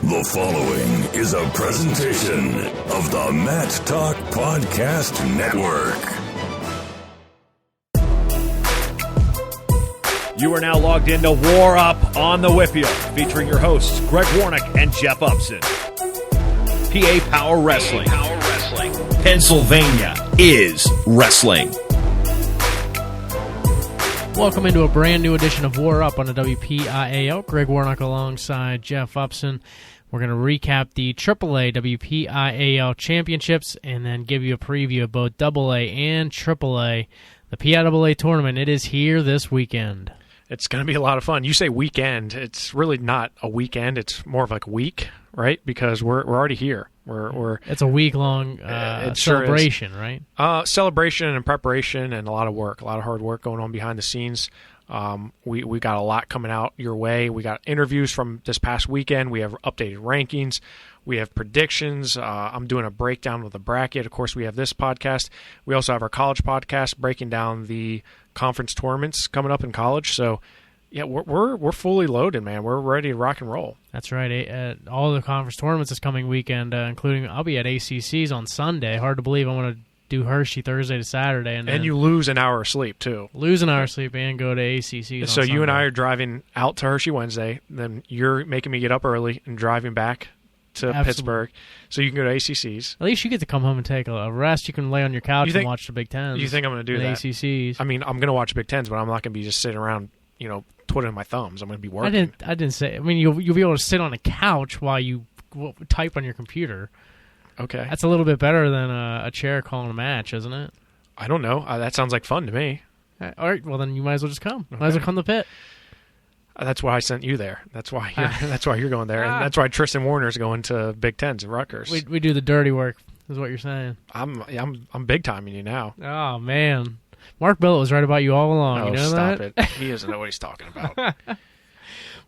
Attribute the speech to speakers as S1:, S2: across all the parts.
S1: The following is a presentation of the Mat Talk Podcast Network.
S2: You are now logged into WarUp on the WPIAL, featuring your hosts Greg Warnock and Jeff Upson. PA Power Wrestling. Pennsylvania is wrestling.
S3: Welcome into a brand new edition of WarUp on the WPIAL. Greg Warnock alongside Jeff Upson. We're going to recap the AAA WPIAL championships and then give you a preview of both AA and AAA. The PIAA tournament, it is here this weekend.
S4: It's going to be a lot of fun. You say weekend. It's really not a weekend. It's more of like a week, right? Because we're already here.
S3: It's a week-long celebration,
S4: right?
S3: right?
S4: Celebration and preparation and a lot of work, a lot of hard work going on behind the scenes. We got a lot coming out your way. We got interviews from this past weekend. We have updated rankings. We have predictions. I'm doing a breakdown of the bracket. Of course, we have this podcast. We also have our college podcast breaking down the conference tournaments coming up in college. So, yeah, we're fully loaded, man. We're ready to rock and roll.
S3: That's right. All the conference tournaments this coming weekend, including I'll be at ACC's on Sunday. Hard to believe I'm going to do Hershey Thursday to Saturday. And
S4: you lose an hour of sleep, too.
S3: Lose an hour of sleep and go to ACC's
S4: So
S3: on
S4: you and
S3: Sunday.
S4: I are driving out to Hershey Wednesday. Then you're making me get up early and driving back to
S3: Absolutely.
S4: Pittsburgh so you can go to ACC's.
S3: At least you get to come home and take a rest. You can lay on your couch and watch the Big Tens.
S4: You think I'm going to do that?
S3: ACC's.
S4: I mean, I'm going to watch Big Tens, but I'm not going to be just sitting around, twiddling my thumbs. I'm going to be working.
S3: I didn't say. I mean, you'll be able to sit on a couch while you type on your computer.
S4: Okay.
S3: That's a little bit better than a chair calling a match, isn't it?
S4: I don't know. That sounds like fun to me.
S3: All right. Well, then you might as well just come.
S4: Okay.
S3: Might as well come to the pit.
S4: That's why I sent you there. That's why you're going there, and that's why Tristan Warner's going to Big Tens at Rutgers.
S3: We do the dirty work, is what you're saying.
S4: I'm big timing you now.
S3: Oh man, Mark Billett was right about you all along. You know
S4: stop
S3: that?
S4: it! He doesn't know what he's talking about.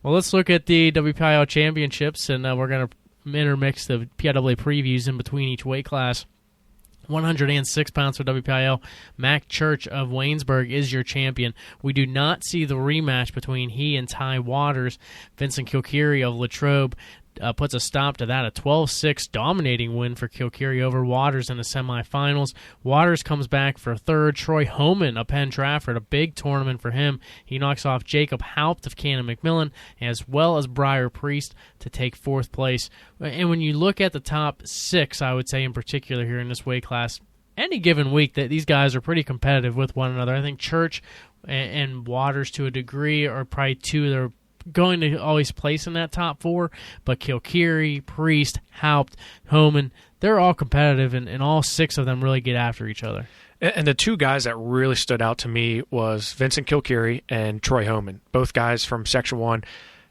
S3: Well, let's look at the WPIAL championships, and we're going to intermix the PIAA previews in between each weight class. 106 pounds for WPIAL. Mac Church of Waynesburg is your champion. We do not see the rematch between he and Ty Waters. Vincent Kilkeary of Latrobe puts a stop to that. A 12-6 dominating win for Kilkeary over Waters in the semifinals. Waters comes back for third. Troy Homan of Penn Trafford, a big tournament for him. He knocks off Jacob Haupt of Cannon McMillan, as well as Briar Priest to take fourth place. And when you look at the top six, I would say in particular here in this weight class, any given week that these guys are pretty competitive with one another. I think Church and Waters to a degree are probably two that are going to always place in that top four, but Kilkeary, Priest, Haupt, Homan, they're all competitive, and all six of them really get after each other.
S4: And the two guys that really stood out to me was Vincent Kilkeary and Troy Homan, both guys from Section 1.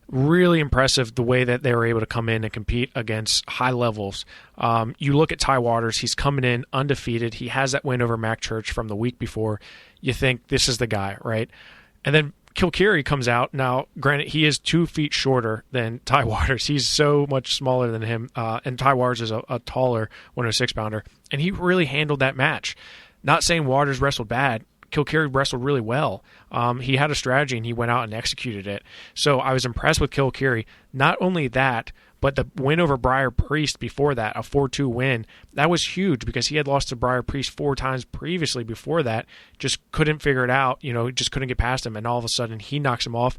S4: Really impressive the way that they were able to come in and compete against high levels. You look at Ty Waters, he's coming in undefeated. He has that win over Mac Church from the week before. You think this is the guy, right? And then Kilkeary comes out. Now, granted, he is 2 feet shorter than Ty Waters. He's so much smaller than him, and Ty Waters is a taller 106-pounder, and he really handled that match. Not saying Waters wrestled bad. Kilkeary wrestled really well. He had a strategy, and he went out and executed it. So I was impressed with Kilkeary. Not only that, but the win over Briar Priest before that, a 4-2 win, that was huge because he had lost to Briar Priest 4 times previously before that, just couldn't figure it out, just couldn't get past him, and all of a sudden he knocks him off.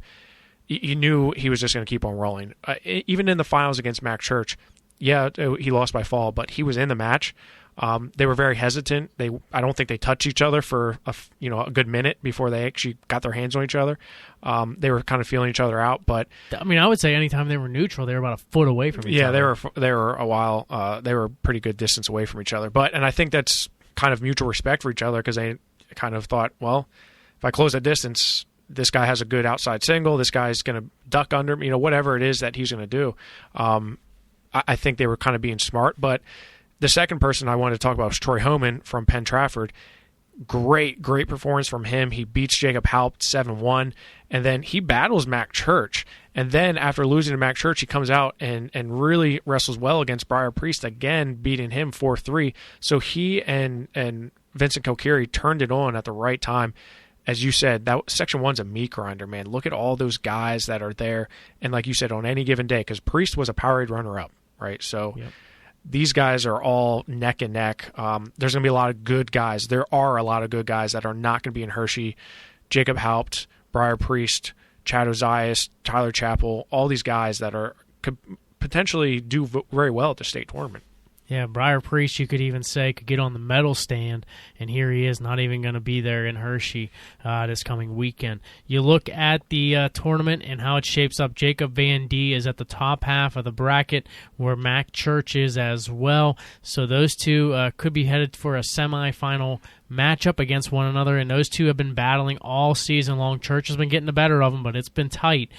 S4: You knew he was just going to keep on rolling. Even in the finals against Mac Church, yeah, he lost by fall, but he was in the match. They were very hesitant. I don't think they touched each other for a good minute before they actually got their hands on each other. They were kind of feeling each other out, but
S3: I mean, I would say anytime they were neutral, they were about a foot away from each other.
S4: Yeah, they were a while. They were a pretty good distance away from each other. And I think that's kind of mutual respect for each other because they kind of thought, well, if I close that distance, this guy has a good outside single. This guy's going to duck under me. Whatever it is that he's going to do. I think they were kind of being smart, but. The second person I wanted to talk about was Troy Homan from Penn Trafford. Great performance from him. He beats Jacob Haupt 7-1, and then he battles Mac Church. And then after losing to Mac Church, he comes out and really wrestles well against Briar Priest, again beating him 4-3. So he and Vincent Kilkeary turned it on at the right time. as you said, that Section 1's a meat grinder, man. Look at all those guys that are there. And like you said, on any given day, because Priest was a Powerade runner-up, right? So these guys are all neck and neck. There's going to be a lot of good guys. There are a lot of good guys that are not going to be in Hershey. Jacob Haupt, Briar Priest, Chad Ozias, Tyler Chappell, all these guys that could potentially do very well at the state tournament.
S3: Yeah, Briar Priest, you could even say, could get on the medal stand, and here he is, not even going to be there in Hershey this coming weekend. You look at the tournament and how it shapes up. Jacob Van D is at the top half of the bracket, where Mac Church is as well. So those two could be headed for a semifinal matchup against one another, and those two have been battling all season long. Church has been getting the better of them, but it's been tight.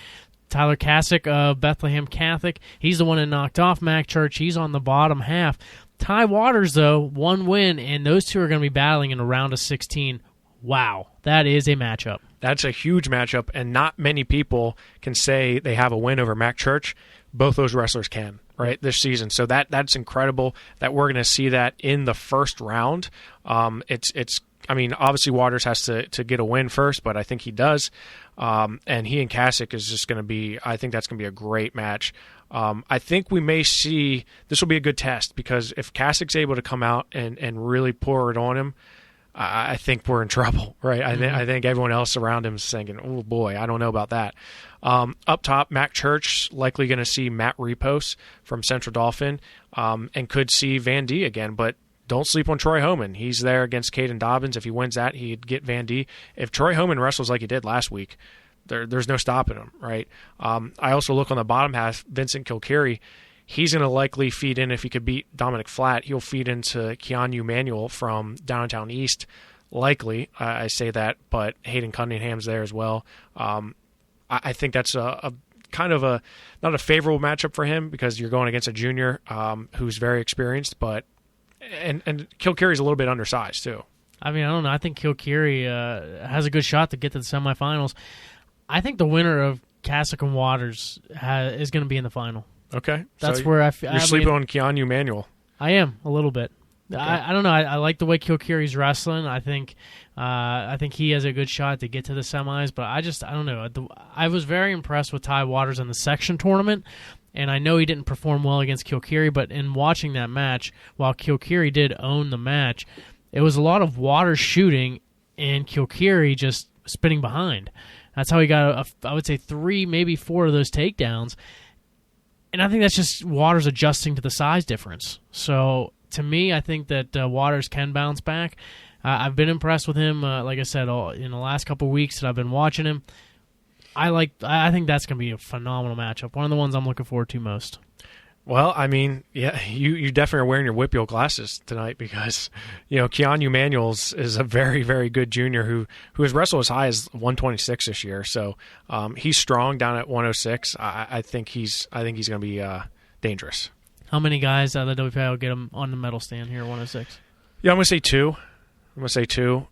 S3: Tyler Kasich of Bethlehem Catholic, he's the one that knocked off Mac Church. He's on the bottom half. Ty Waters, though, one win, and those two are going to be battling in a round of 16. Wow, that is a matchup.
S4: That's a huge matchup, and not many people can say they have a win over Mac Church. Both those wrestlers can, right, this season. So that's incredible that we're going to see that in the first round. I mean, obviously Waters has to get a win first, but I think he does. And he and Kasich is just going to be, I think that's going to be a great match. I think we may see, this will be a good test, because if Kasich's able to come out and really pour it on him, I think we're in trouble, right? I think everyone else around him is thinking, oh boy, I don't know about that. Up top, Mac Church likely going to see Matt Repos from Central Dauphin, and could see Van D again, but don't sleep on Troy Homan. He's there against Caden Dobbins. If he wins that, he'd get Van D. If Troy Homan wrestles like he did last week, there's no stopping him, right? I also look on the bottom half, Vincent Kilcarry. He's going to likely feed in, if he could beat Dominic Flatt, he'll feed into Keanu Manuel from Downtown East. Likely, I say that, but Hayden Cunningham's there as well. I think that's a kind of not a favorable matchup for him, because you're going against a junior who's very experienced, but and Kilcarry's a little bit undersized too.
S3: I mean, I don't know. I think Kilcarry has a good shot to get to the semifinals. I think the winner of Kasich and Waters is going to be in the final.
S4: Okay,
S3: that's
S4: so
S3: where
S4: you're sleeping on Keanu Manuel. I
S3: am a little bit. Okay. I don't know. I like the way Kilcarry's wrestling. I think he has a good shot to get to the semis. But I don't know. I was very impressed with Ty Waters in the section tournament. And I know he didn't perform well against Kilcarry, but in watching that match, while Kilcarry did own the match, it was a lot of Waters shooting and Kilcarry just spinning behind. That's how he got, I would say, 3, maybe 4 of those takedowns. And I think that's just Waters adjusting to the size difference. So, to me, I think that Waters can bounce back. I've been impressed with him, like I said, in the last couple of weeks that I've been watching him. I think that's going to be a phenomenal matchup. One of the ones I'm looking forward to most.
S4: Well, I mean, yeah, you definitely are wearing your WPIAL glasses tonight, because, Keanu Manuels is a very, very good junior who has wrestled as high as 126 this year. So he's strong down at 106. I think he's going to be dangerous.
S3: How many guys out of the WPIAL get him on the medal stand here at 106?
S4: Yeah, I'm going to say two.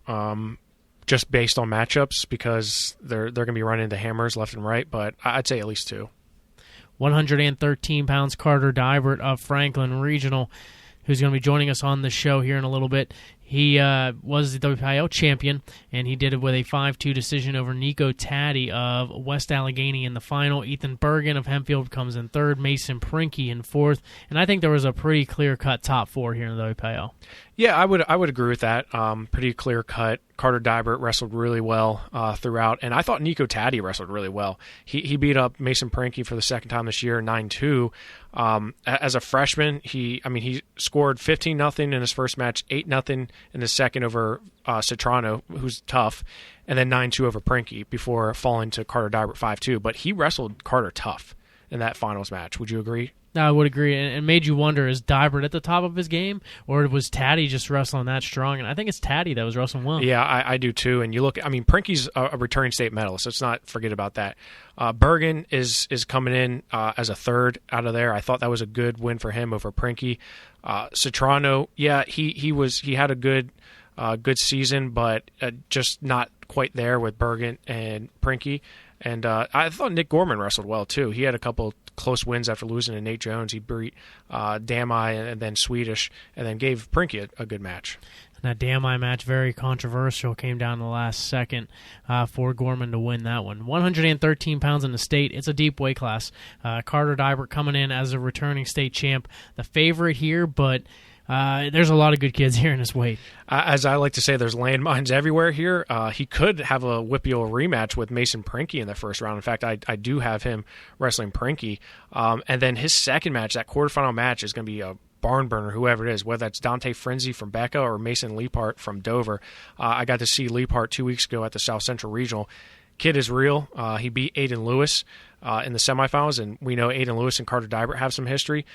S4: Just based on matchups, because they're going to be running into hammers left and right, but I'd say at least 2.
S3: 113 pounds, Carter Dybert of Franklin Regional, who's going to be joining us on the show here in a little bit. He was the WPIAL champion, and he did it with a 5-2 decision over Nico Taddy of West Allegheny in the final. Ethan Bergen of Hempfield comes in third, Mason Prinky in fourth, and I think there was a pretty clear-cut top 4 here in the WPIAL. Yeah,
S4: I would agree with that. Pretty clear-cut. Carter Dybert wrestled really well throughout, and I thought Nico Taddy wrestled really well. He beat up Mason Prinky for the second time this year, 9-2. As a freshman, he scored 15-0 in his first match, 8-0 in the second over Citrano, who's tough, and then 9-2 over Prinky before falling to Carter Dybert 5-2. But he wrestled Carter tough in that finals match. Would you agree?
S3: No, I would agree. And it made you wonder, is Dybert at the top of his game, or was Taddy just wrestling that strong? And I think it's Taddy that was wrestling well.
S4: Yeah, I do too. And you look, Prinky's a returning state medalist. Let's not forget about that. Bergen is coming in as a third out of there. I thought that was a good win for him over Prinky. Citrano, yeah, he had a good season, but just not quite there with Bergen and Prinky. And I thought Nick Gorman wrestled well, too. He had a couple close wins after losing to Nate Jones. He beat Damai and then Swedish, and then gave Prinky a good match.
S3: That Damai match, very controversial, came down to the last second for Gorman to win that one. 113 pounds in the state. It's a deep weight class. Carter Dybert coming in as a returning state champ. The favorite here, but there's a lot of good kids here in this weight.
S4: As I like to say, there's landmines everywhere here. He could have a WPIAL rematch with Mason Prinky in the first round. In fact, I do have him wrestling Prinky. And then his second match, that quarterfinal match, is going to be a barn burner, whoever it is, whether that's Dante Frenzy from Becca or Mason Leapart from Dover. I got to see Leapart 2 weeks ago at the South Central Regional. Kid is real. He beat Aiden Lewis in the semifinals, and we know Aiden Lewis and Carter Dybert have some history.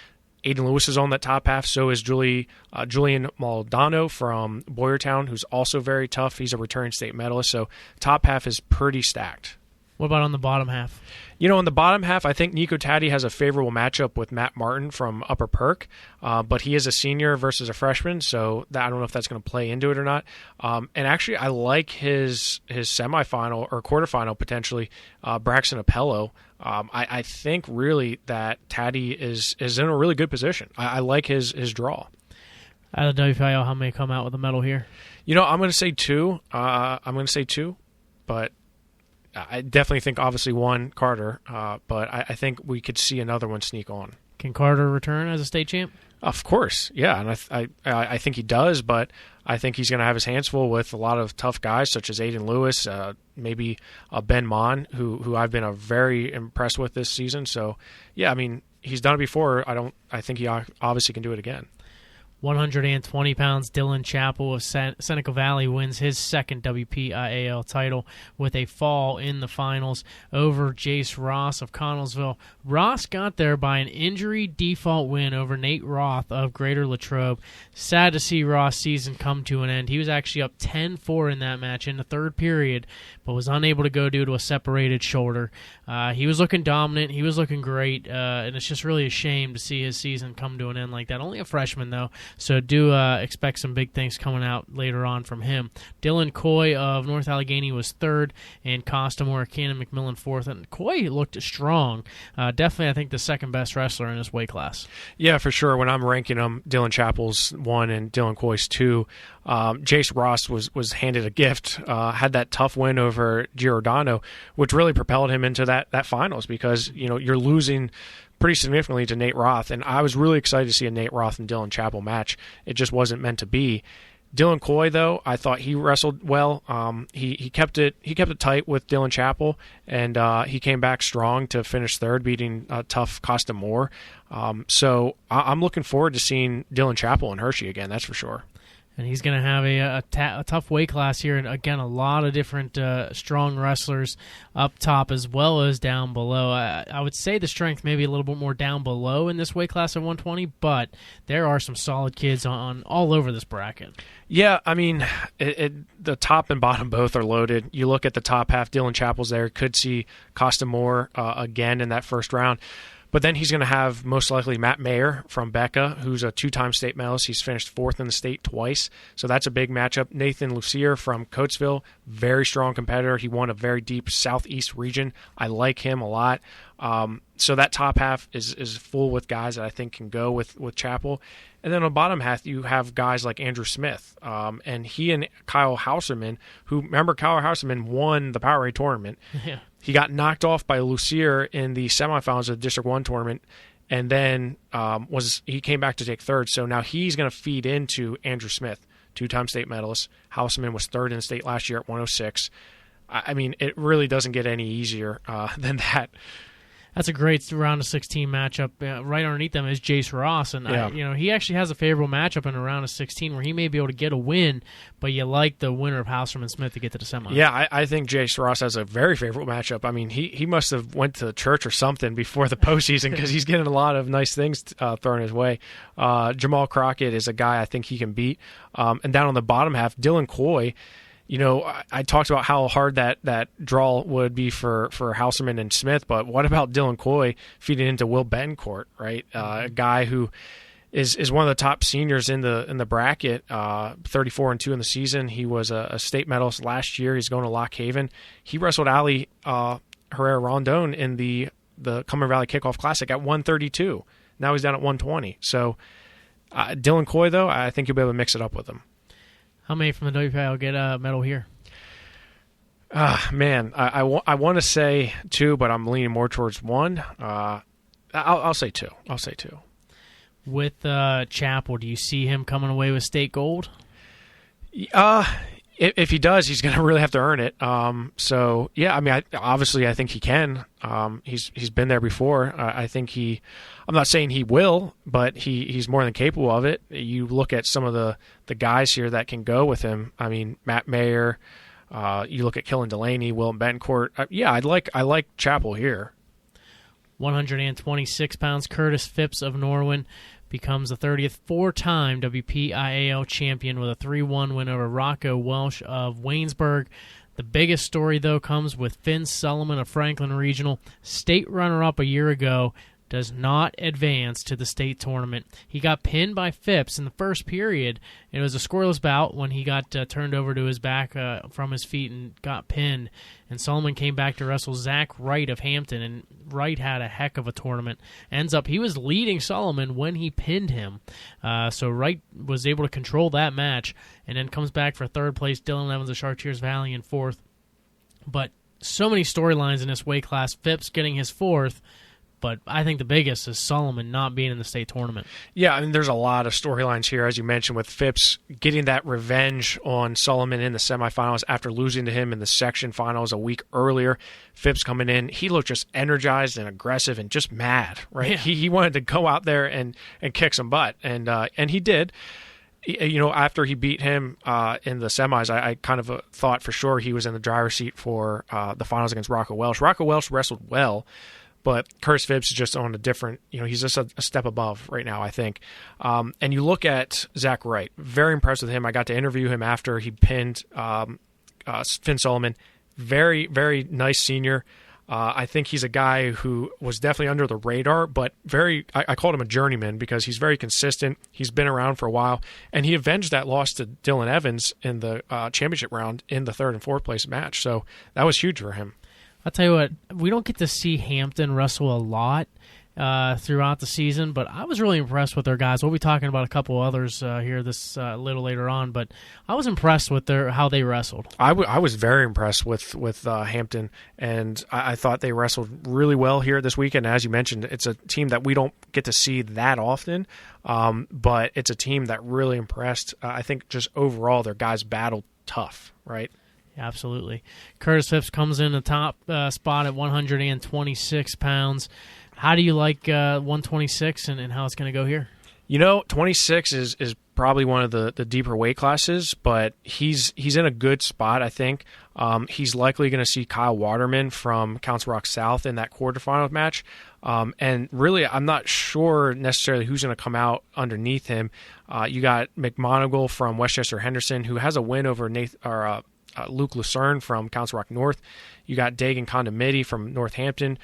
S4: Aiden Lewis is on that top half. So is Julian Maldonado from Boyertown, who's also very tough. He's a returning state medalist. So top half is pretty stacked.
S3: What about on the bottom half?
S4: On the bottom half, I think Nico Taddy has a favorable matchup with Matt Martin from Upper Perk, but he is a senior versus a freshman, so I don't know if that's going to play into it or not. And actually, I like his semifinal or quarterfinal potentially, Braxton Apello. I think really that Taddy is in a really good position. I like his draw.
S3: Out of WPIAL, how many come out with a medal here?
S4: I'm going to say two. But I definitely think obviously one, Carter, but I think we could see another one sneak on.
S3: Can Carter return as a state champ?
S4: Of course, yeah, and I think he does, but I think he's going to have his hands full with a lot of tough guys such as Aiden Lewis, maybe Ben Mon, who I've been very impressed with this season. So, yeah, I mean, he's done it before. I think he obviously can do it again.
S3: 120 pounds, Dylan Chappell of Seneca Valley wins his second WPIAL title with a fall in the finals over Jace Ross of Connellsville. Ross got there by an injury default win over Nate Roth of Greater Latrobe. Sad to see Ross' season come to an end. He was actually up 10-4 in that match in the third period, but was unable to go due to a separated shoulder. He was looking dominant. He was looking great, and it's just really a shame to see his season come to an end like that. Only a freshman, though. So do expect some big things coming out later on from him. Dylan Coy of North Allegheny was third, and Costamore, Cannon McMillan fourth. And Coy looked strong. Definitely, I think, the second best wrestler in this weight class.
S4: Yeah, for sure. When I'm ranking them, Dylan Chappell's 1 and Dylan Coy's 2. Jace Ross was handed a gift, had that tough win over Giordano, which really propelled him into that finals because, you're losing pretty significantly to Nate Roth, and I was really excited to see a Nate Roth and Dylan Chappell match. It just wasn't meant to be. Dylan Coy, though, I thought he wrestled well. He kept it tight with Dylan Chappell, and he came back strong to finish third, beating tough Costa Moore. So I'm looking forward to seeing Dylan Chappell and Hershey again, that's for sure.
S3: And he's going to have a tough weight class here. And, again, a lot of different strong wrestlers up top as well as down below. I would say the strength maybe a little bit more down below in this weight class of 120, but there are some solid kids on all over this bracket.
S4: Yeah, I mean, the top and bottom both are loaded. You look at the top half, Dylan Chappell's there. Could see Costa Moore again in that first round. But then he's going to have most likely Matt Mayer from Becca, who's a 2-time state medalist. He's finished fourth in the state twice, so that's a big matchup. Nathan Lussier from Coatesville, very strong competitor. He won a very deep southeast region. I like him a lot. So that top half is full with guys that I think can go with Chappell. And then on the bottom half, you have guys like Andrew Smith. And he and Kyle Hauserman, who, remember, Kyle Hauserman won the Powerade tournament.
S3: Yeah.
S4: He got knocked off by Lussier in the semifinals of the District 1 tournament, and then he came back to take third. So now he's going to feed into Andrew Smith, 2-time state medalist. Hauserman was third in the state last year at 106. I mean, it really doesn't get any easier than that.
S3: That's a great round of 16 matchup. Right underneath them is Jace Ross, and
S4: yeah.
S3: He actually has a favorable matchup in a round of 16 where he may be able to get a win, but you like the winner of Hauserman Smith to get to the semi.
S4: Yeah, I think Jace Ross has a very favorable matchup. I mean, he must have went to church or something before the postseason because he's getting a lot of nice things thrown his way. Jamal Crockett is a guy I think he can beat. And down on the bottom half, Dylan Coy. I talked about how hard that draw would be for Hauserman and Smith, but what about Dylan Coy feeding into Will Betancourt, right? A guy who is one of the top seniors in the bracket, 34-2 in the season. He was a state medalist last year. He's going to Lock Haven. He wrestled Allie Herrera Rondon in the Cumberland Valley Kickoff Classic at 132. Now he's down at 120. So Dylan Coy, though, I think you'll be able to mix it up with him.
S3: How many from the WPIAL get a medal here?
S4: Man, I want to say 2, but I'm leaning more towards 1. I'll say 2.
S3: With Chappell, do you see him coming away with state gold?
S4: If he does, he's going to really have to earn it. So yeah, I mean, I think he can. He's been there before. I think I'm not saying he will, but he's more than capable of it. You look at some of the guys here that can go with him. I mean, Matt Mayer. You look at Killen Delaney, Willem Bencourt. Yeah, I like Chappell here.
S3: 126 pounds. Curtis Phipps of Norwin becomes the 30th four-time WPIAL champion with a 3-1 win over Rocco Welsh of Waynesburg. The biggest story, though, comes with Finn Suliman of Franklin Regional, state runner-up a year ago, does not advance to the state tournament. He got pinned by Phipps in the first period. It was a scoreless bout when he got turned over to his back from his feet and got pinned. And Suliman came back to wrestle Zach Wright of Hampton, and Wright had a heck of a tournament. He was leading Suliman when he pinned him. So Wright was able to control that match, and then comes back for third place. Dylan Evans of Chartiers Valley in fourth. But so many storylines in this weight class. Phipps getting his fourth. But I think the biggest is Suliman not being in the state tournament.
S4: Yeah, I mean, there's a lot of storylines here, as you mentioned, with Phipps getting that revenge on Suliman in the semifinals after losing to him in the section finals a week earlier. Phipps coming in, he looked just energized and aggressive and just mad, right?
S3: Yeah.
S4: He wanted to go out there and kick some butt, and he did. You know, after he beat him in the semis, I kind of thought for sure he was in the driver's seat for the finals against Rocco Welsh. Rocco Welsh wrestled well, but Curtis Phipps is just on a different, he's just a step above right now, I think. And you look at Zach Wright, very impressed with him. I got to interview him after he pinned Finn Suliman. Very, very nice senior. I think he's a guy who was definitely under the radar, but I called him a journeyman because he's very consistent. He's been around for a while, and he avenged that loss to Dylan Evans in the championship round in the third and fourth place match. So that was huge for him.
S3: I'll tell you what, we don't get to see Hampton wrestle a lot throughout the season, but I was really impressed with their guys. We'll be talking about a couple others here this little later on, but I was impressed with how they wrestled.
S4: I was very impressed with Hampton, and I thought they wrestled really well here this weekend. As you mentioned, it's a team that we don't get to see that often, but it's a team that really impressed. I think just overall their guys battled tough, right?
S3: Absolutely. Curtis Phipps comes in the top spot at 126 pounds. How do you like 126 and how it's going to go here?
S4: 26 is probably one of the deeper weight classes, but he's in a good spot, I think. He's likely going to see Kyle Waterman from Council Rock South in that quarterfinal match. And really, I'm not sure necessarily who's going to come out underneath him. You got McMonagle from Westchester Henderson, who has a win over Luke Lucerne from Council Rock North. You got Dagan Condomiti from Northampton.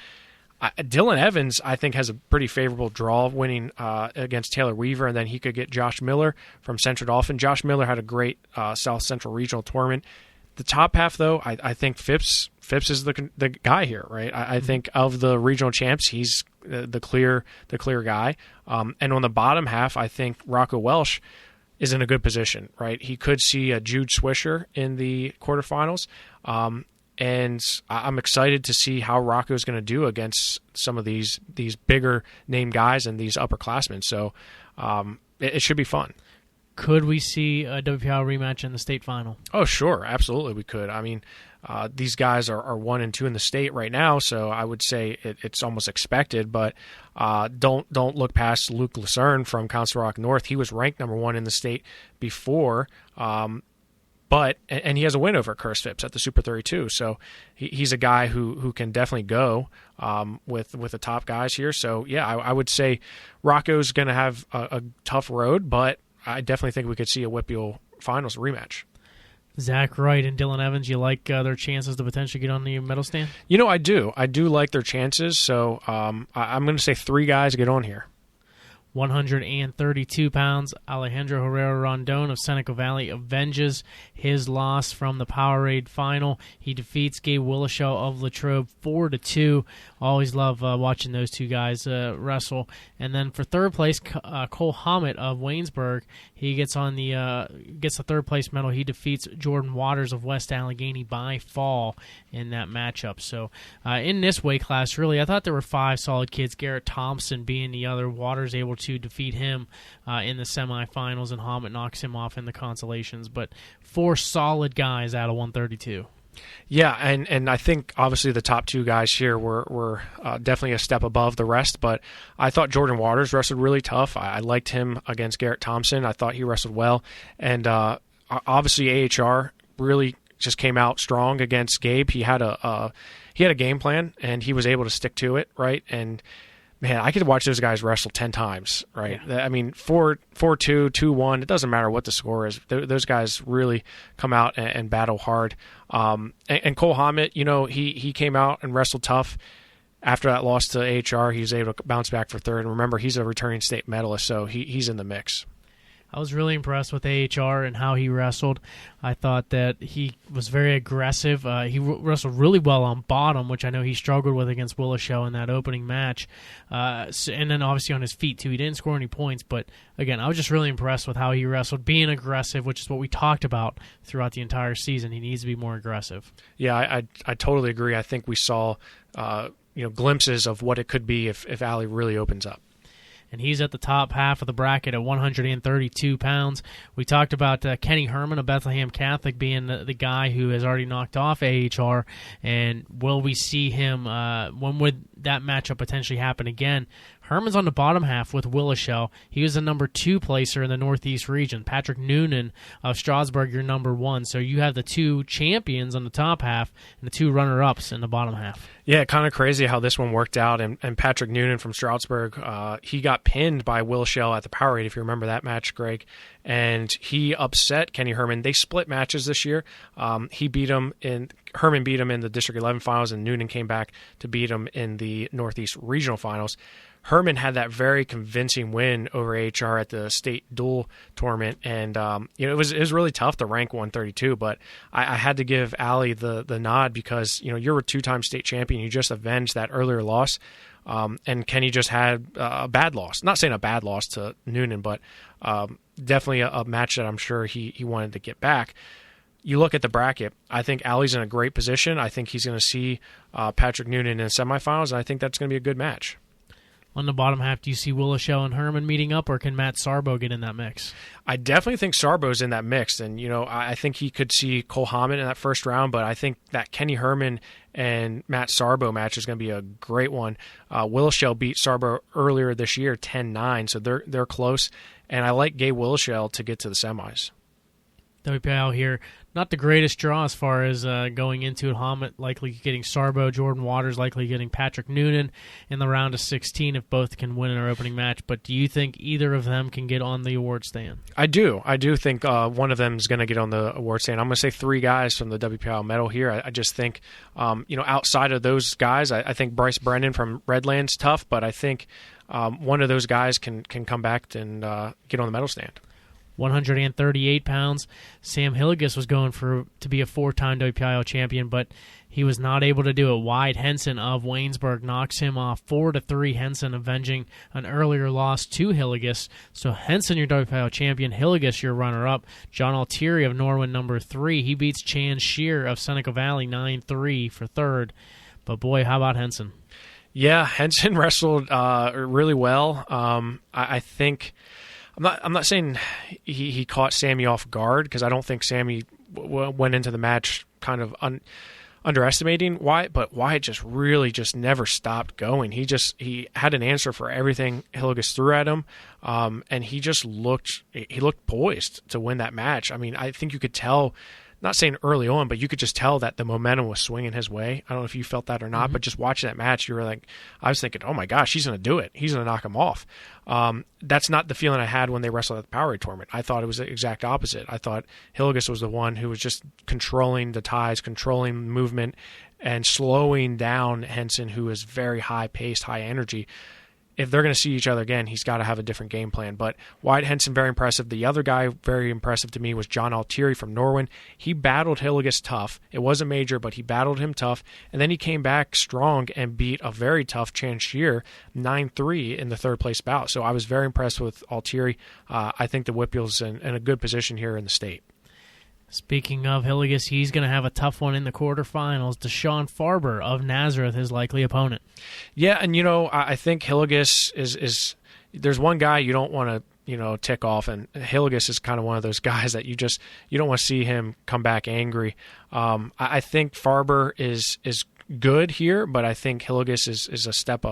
S4: Dylan Evans, I think, has a pretty favorable draw winning against Taylor Weaver, and then he could get Josh Miller from Central Dauphin. Josh Miller had a great South Central Regional tournament. The top half, though, I think Phipps is the guy here, right? I think of the regional champs, he's the clear guy. And on the bottom half, I think Rocco Welsh is in a good position, right? He could see a Jude Swisher in the quarterfinals. And I'm excited to see how Rocco is going to do against some of these bigger name guys and these upperclassmen. So it should be fun.
S3: Could we see a WPIAL rematch in the state final?
S4: Oh, sure. Absolutely we could. I mean, these guys are 1 and 2 in the state right now, so I would say it's almost expected, but don't look past Luke Lucerne from Council Rock North. He was ranked number 1 in the state before, but he has a win over Curtis Phipps at the Super 32, so he's a guy who can definitely go with the top guys here. So, yeah, I would say Rocco's going to have a tough road, but I definitely think we could see a WPIAL Finals rematch.
S3: Zach Wright and Dylan Evans, you like their chances to potentially get on the medal stand?
S4: I do. I do like their chances, so I'm going to say 3 guys get on here.
S3: 132 pounds, Alejandro Herrera Rondon of Seneca Valley avenges his loss from the Powerade final. He defeats Gabe Willishow of Latrobe 4-2. Always love watching those two guys wrestle. And then for third place, Cole Hammett of Waynesburg, he gets the third place medal. He defeats Jordan Waters of West Allegheny by fall in that matchup. So in this weight class, really, I thought there were 5 solid kids. Garrett Thompson being the other. Waters able to defeat him in the semifinals, and Hammett knocks him off in the consolations. But 4 solid guys out of 132.
S4: Yeah, and I think obviously the top 2 guys here were definitely a step above the rest, but I thought Jordan Waters wrestled really tough. I liked him against Garrett Thompson. I thought he wrestled well. And obviously AHR really just came out strong against Gabe. He had a game plan, and he was able to stick to it, right? And man, I could watch those guys wrestle 10 times, right? Yeah. I mean, 4-2, 2-1, it doesn't matter what the score is. Those guys really come out and battle hard. And Cole Hammett, he came out and wrestled tough. After that loss to AHR, he was able to bounce back for third. And remember, he's a returning state medalist, so he's in the mix.
S3: I was really impressed with AHR and how he wrestled. I thought that he was very aggressive. He wrestled really well on bottom, which I know he struggled with against Willishow in that opening match. And then obviously on his feet, too. He didn't score any points, but again, I was just really impressed with how he wrestled, being aggressive, which is what we talked about throughout the entire season. He needs to be more aggressive.
S4: Yeah, I totally agree. I think we saw glimpses of what it could be if Allie really opens up.
S3: And he's at the top half of the bracket at 132 pounds. We talked about Kenny Herman of Bethlehem Catholic being the guy who has already knocked off AHR. And will we see him? When would that matchup potentially happen again? Herman's on the bottom half with Willishow. He was the number 2 placer in the Northeast region. Patrick Noonan of Strasburg, your number 1. So you have the 2 champions on the top half and the 2 runner-ups in the bottom half.
S4: Yeah, kind of crazy how this one worked out. And Patrick Noonan from Stroudsburg, he got pinned by Willishow at the Powerade, if you remember that match, Greg. And he upset Kenny Herman. They split matches this year. Herman beat him in the District 11 finals, and Noonan came back to beat him in the Northeast Regional finals. Herman had that very convincing win over AHR at the state dual tournament, and it was really tough to rank 132. But I had to give Allie the nod because you're a 2-time state champion. You just avenged that earlier loss, and Kenny just had a bad loss. Not saying a bad loss to Noonan, but definitely a match that I'm sure he wanted to get back. You look at the bracket, I think Allie's in a great position. I think he's going to see Patrick Noonan in the semifinals, and I think that's going to be a good match.
S3: On the bottom half, do you see Willishow and Herman meeting up, or can Matt Sarbo get in that mix?
S4: I definitely think Sarbo's in that mix, and I think he could see Cole Hammett in that first round, but I think that Kenny Herman and Matt Sarbo match is going to be a great one. Willishow beat Sarbo earlier this year, 10-9, so they're close, and I like Gabe Willishow to get to the semis.
S3: WPIAL here, not the greatest draw as far as going into it. Hammett likely getting Sarbo, Jordan Waters likely getting Patrick Noonan in the round of 16 if both can win in our opening match. But do you think either of them can get on the award stand?
S4: I do think one of them is going to get on the award stand. I'm going to say 3 guys from the WPIAL medal here. I just think, outside of those guys, I think Bryce Brennan from Redland's tough, but I think one of those guys can come back and get on the medal stand.
S3: 138 pounds. Sam Hilligus was going to be a 4-time WPIAL champion, but he was not able to do it. Wyatt Henson of Waynesburg knocks him off 4-3. Henson avenging an earlier loss to Hilligus. So Henson, your WPIAL champion. Hilligus, your runner-up. John Altieri of Norwin, number 3. He beats Chan Shear of Seneca Valley 9-3 for third. But boy, how about Henson?
S4: Yeah, Henson wrestled really well. I think... I'm not saying he caught Sammy off guard, because I don't think Sammy went into the match kind of underestimating Wyatt, but Wyatt just never stopped going. He had an answer for everything Hilligus threw at him, and he looked poised to win that match. I mean, I think you could tell, not saying early on, but you could just tell that the momentum was swinging his way. I don't know if you felt that or not, but just watching that match, you were like, I was thinking, oh my gosh, he's going to do it. He's going to knock him off. That's not the feeling I had when they wrestled at the Powerade tournament. I thought it was the exact opposite. I thought Hilligus was the one who was just controlling the ties, controlling movement, and slowing down Henson, who is very high-paced, high energy. if they're going to see each other again, he's got to have a different game plan. But Wyatt Henson, very impressive. The other guy very impressive to me was John Altieri from Norwin. He battled Hillegas tough. It wasn't major, but he battled him tough. And then he came back strong and beat a very tough Chanchier 9-3 in the third place bout. So I was very impressed with Altieri. I think the WPIAL's in a good position here in the state.
S3: Speaking of Hillegas, he's going to have a tough one in the quarterfinals. Desean Farber of Nazareth, his likely opponent.
S4: Yeah, and I think Hillegas is there's one guy you don't want to tick off, and Hillegas is kind of one of those guys that you don't want to see him come back angry. I think Farber is good here, but I think Hillegas is a step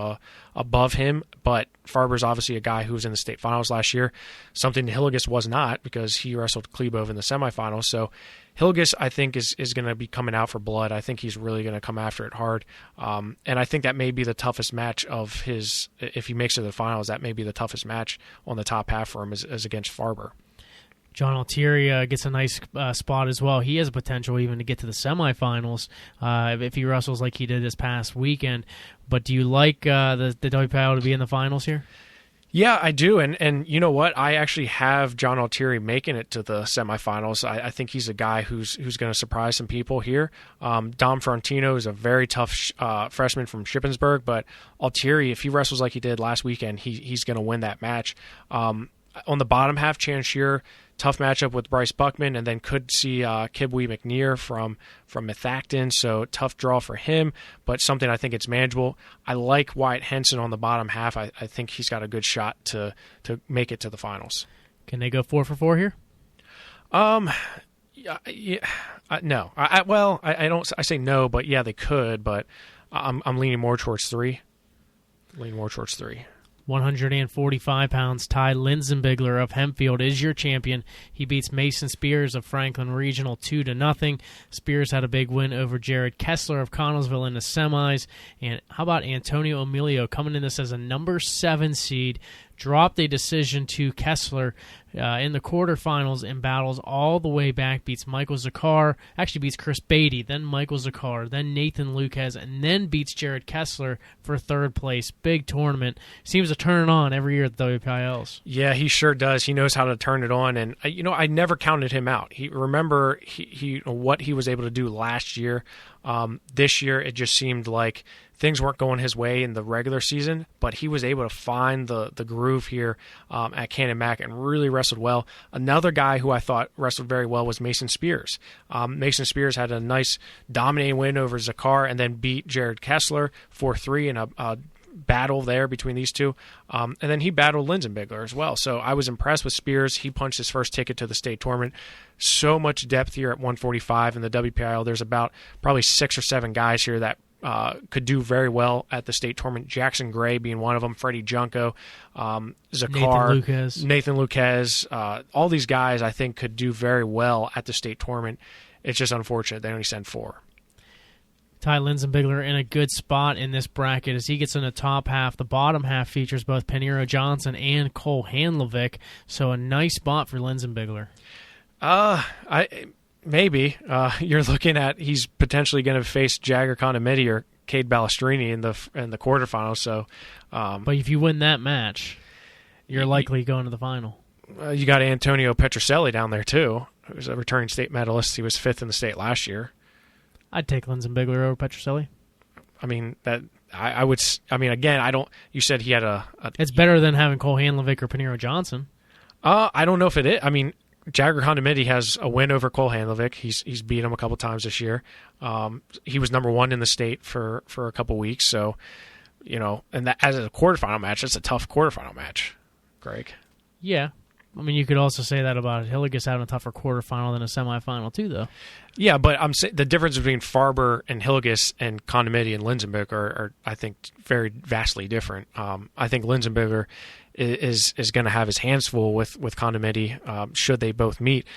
S4: above him. But Farber's obviously a guy who was in the state finals last year, something Hillegas was not because he wrestled Klebov in the semifinals. So Hillegas, I think, is going to be coming out for blood. I think he's really going to come after it hard. And I think that may be the toughest match of his, if he makes it to the finals, that may be the toughest match on the top half for him is against Farber.
S3: John Altieri gets a nice spot as well. He has potential even to get to the semifinals if he wrestles like he did this past weekend. But do you like the WPIAL to be in the finals here?
S4: Yeah, I do. And you know what? I actually have John Altieri making it to the semifinals. I think he's a guy who's going to surprise some people here. Dom Frontino is a very tough freshman from Shippensburg, but Altieri, if he wrestles like he did last weekend, he's going to win that match. On the bottom half, Chanchier, tough matchup with Bryce Buckman, and then could see Kibwe McNear from Methacton, so tough draw for him, but something I think it's manageable. I like Wyatt Henson on the bottom half. I think he's got a good shot to make it to the finals.
S3: Can they go 4 for 4 here?
S4: No. I don't. I say no, but yeah, they could. But I'm leaning more towards 3.
S3: 145 pounds, Ty Linzenbigler of Hempfield is your champion. He beats Mason Spears of Franklin Regional 2-0. Spears had a big win over Jared Kessler of Connellsville in the semis. And how about Antonio Emilio coming in this as a number 7 seed, dropped a decision to Kessler in the quarterfinals and battles all the way back, beats Michael Zakar, actually beats Chris Beatty, then Michael Zakar, then Nathan Lucas, and then beats Jared Kessler for third place. Big tournament. Seems to turn it on every year at the WPIALs.
S4: Yeah, he sure does. He knows how to turn it on, and I never counted him out. Remember what he was able to do last year. This year, it just seemed like things weren't going his way in the regular season, but he was able to find the groove here at Cannon Mac and really wrestled well. Another guy who I thought wrestled very well was Mason Spears. Mason Spears had a nice dominating win over Zakar and then beat Jared Kessler 4-3 in a battle there between these two. And then he battled Linzenbigler as well. So I was impressed with Spears. He punched his first ticket to the state tournament. So much depth here at 145 in the WPIAL. There's about probably 6 or 7 guys here that could do very well at the state tournament. Jackson Gray being one of them, Freddie Junko, Zakar, Nathan Lucas. All these guys I think could do very well at the state tournament. It's just unfortunate they only send 4.
S3: Ty Linzenbigler in a good spot in this bracket as he gets in the top half. The bottom half features both Pinheiro Johnson and Cole Handlovic, so a nice spot for Linzenbigler.
S4: Maybe. You're looking at he's potentially going to face Jagger Condomiti or Cade Balestrini in the quarterfinals. So,
S3: but if you win that match, you're likely going to the final.
S4: You got Antonio Petroselli down there too, who's a returning state medalist. He was 5th in the state last year.
S3: I'd take Linzenbigler over Petroselli.
S4: I mean that I would. I mean again, I don't. You said he had a
S3: it's better than having Cole Handlovic or Pinheiro Johnson.
S4: I don't know if it is. I mean, Jagger Condomiti has a win over Cole Handlovic. He's beat him a couple times this year. He was number 1 in the state for a couple weeks. So, and that as a quarterfinal match, that's a tough quarterfinal match, Greg.
S3: Yeah. I mean, you could also say that about Hillegas having a tougher quarterfinal than a semifinal too, though.
S4: Yeah, but I'm saying the difference between Farber and Hillegas and Condomiti and Linzenbigler are, I think, very vastly different. I think Linzenbigler is going to have his hands full with Condomiti should they both meet.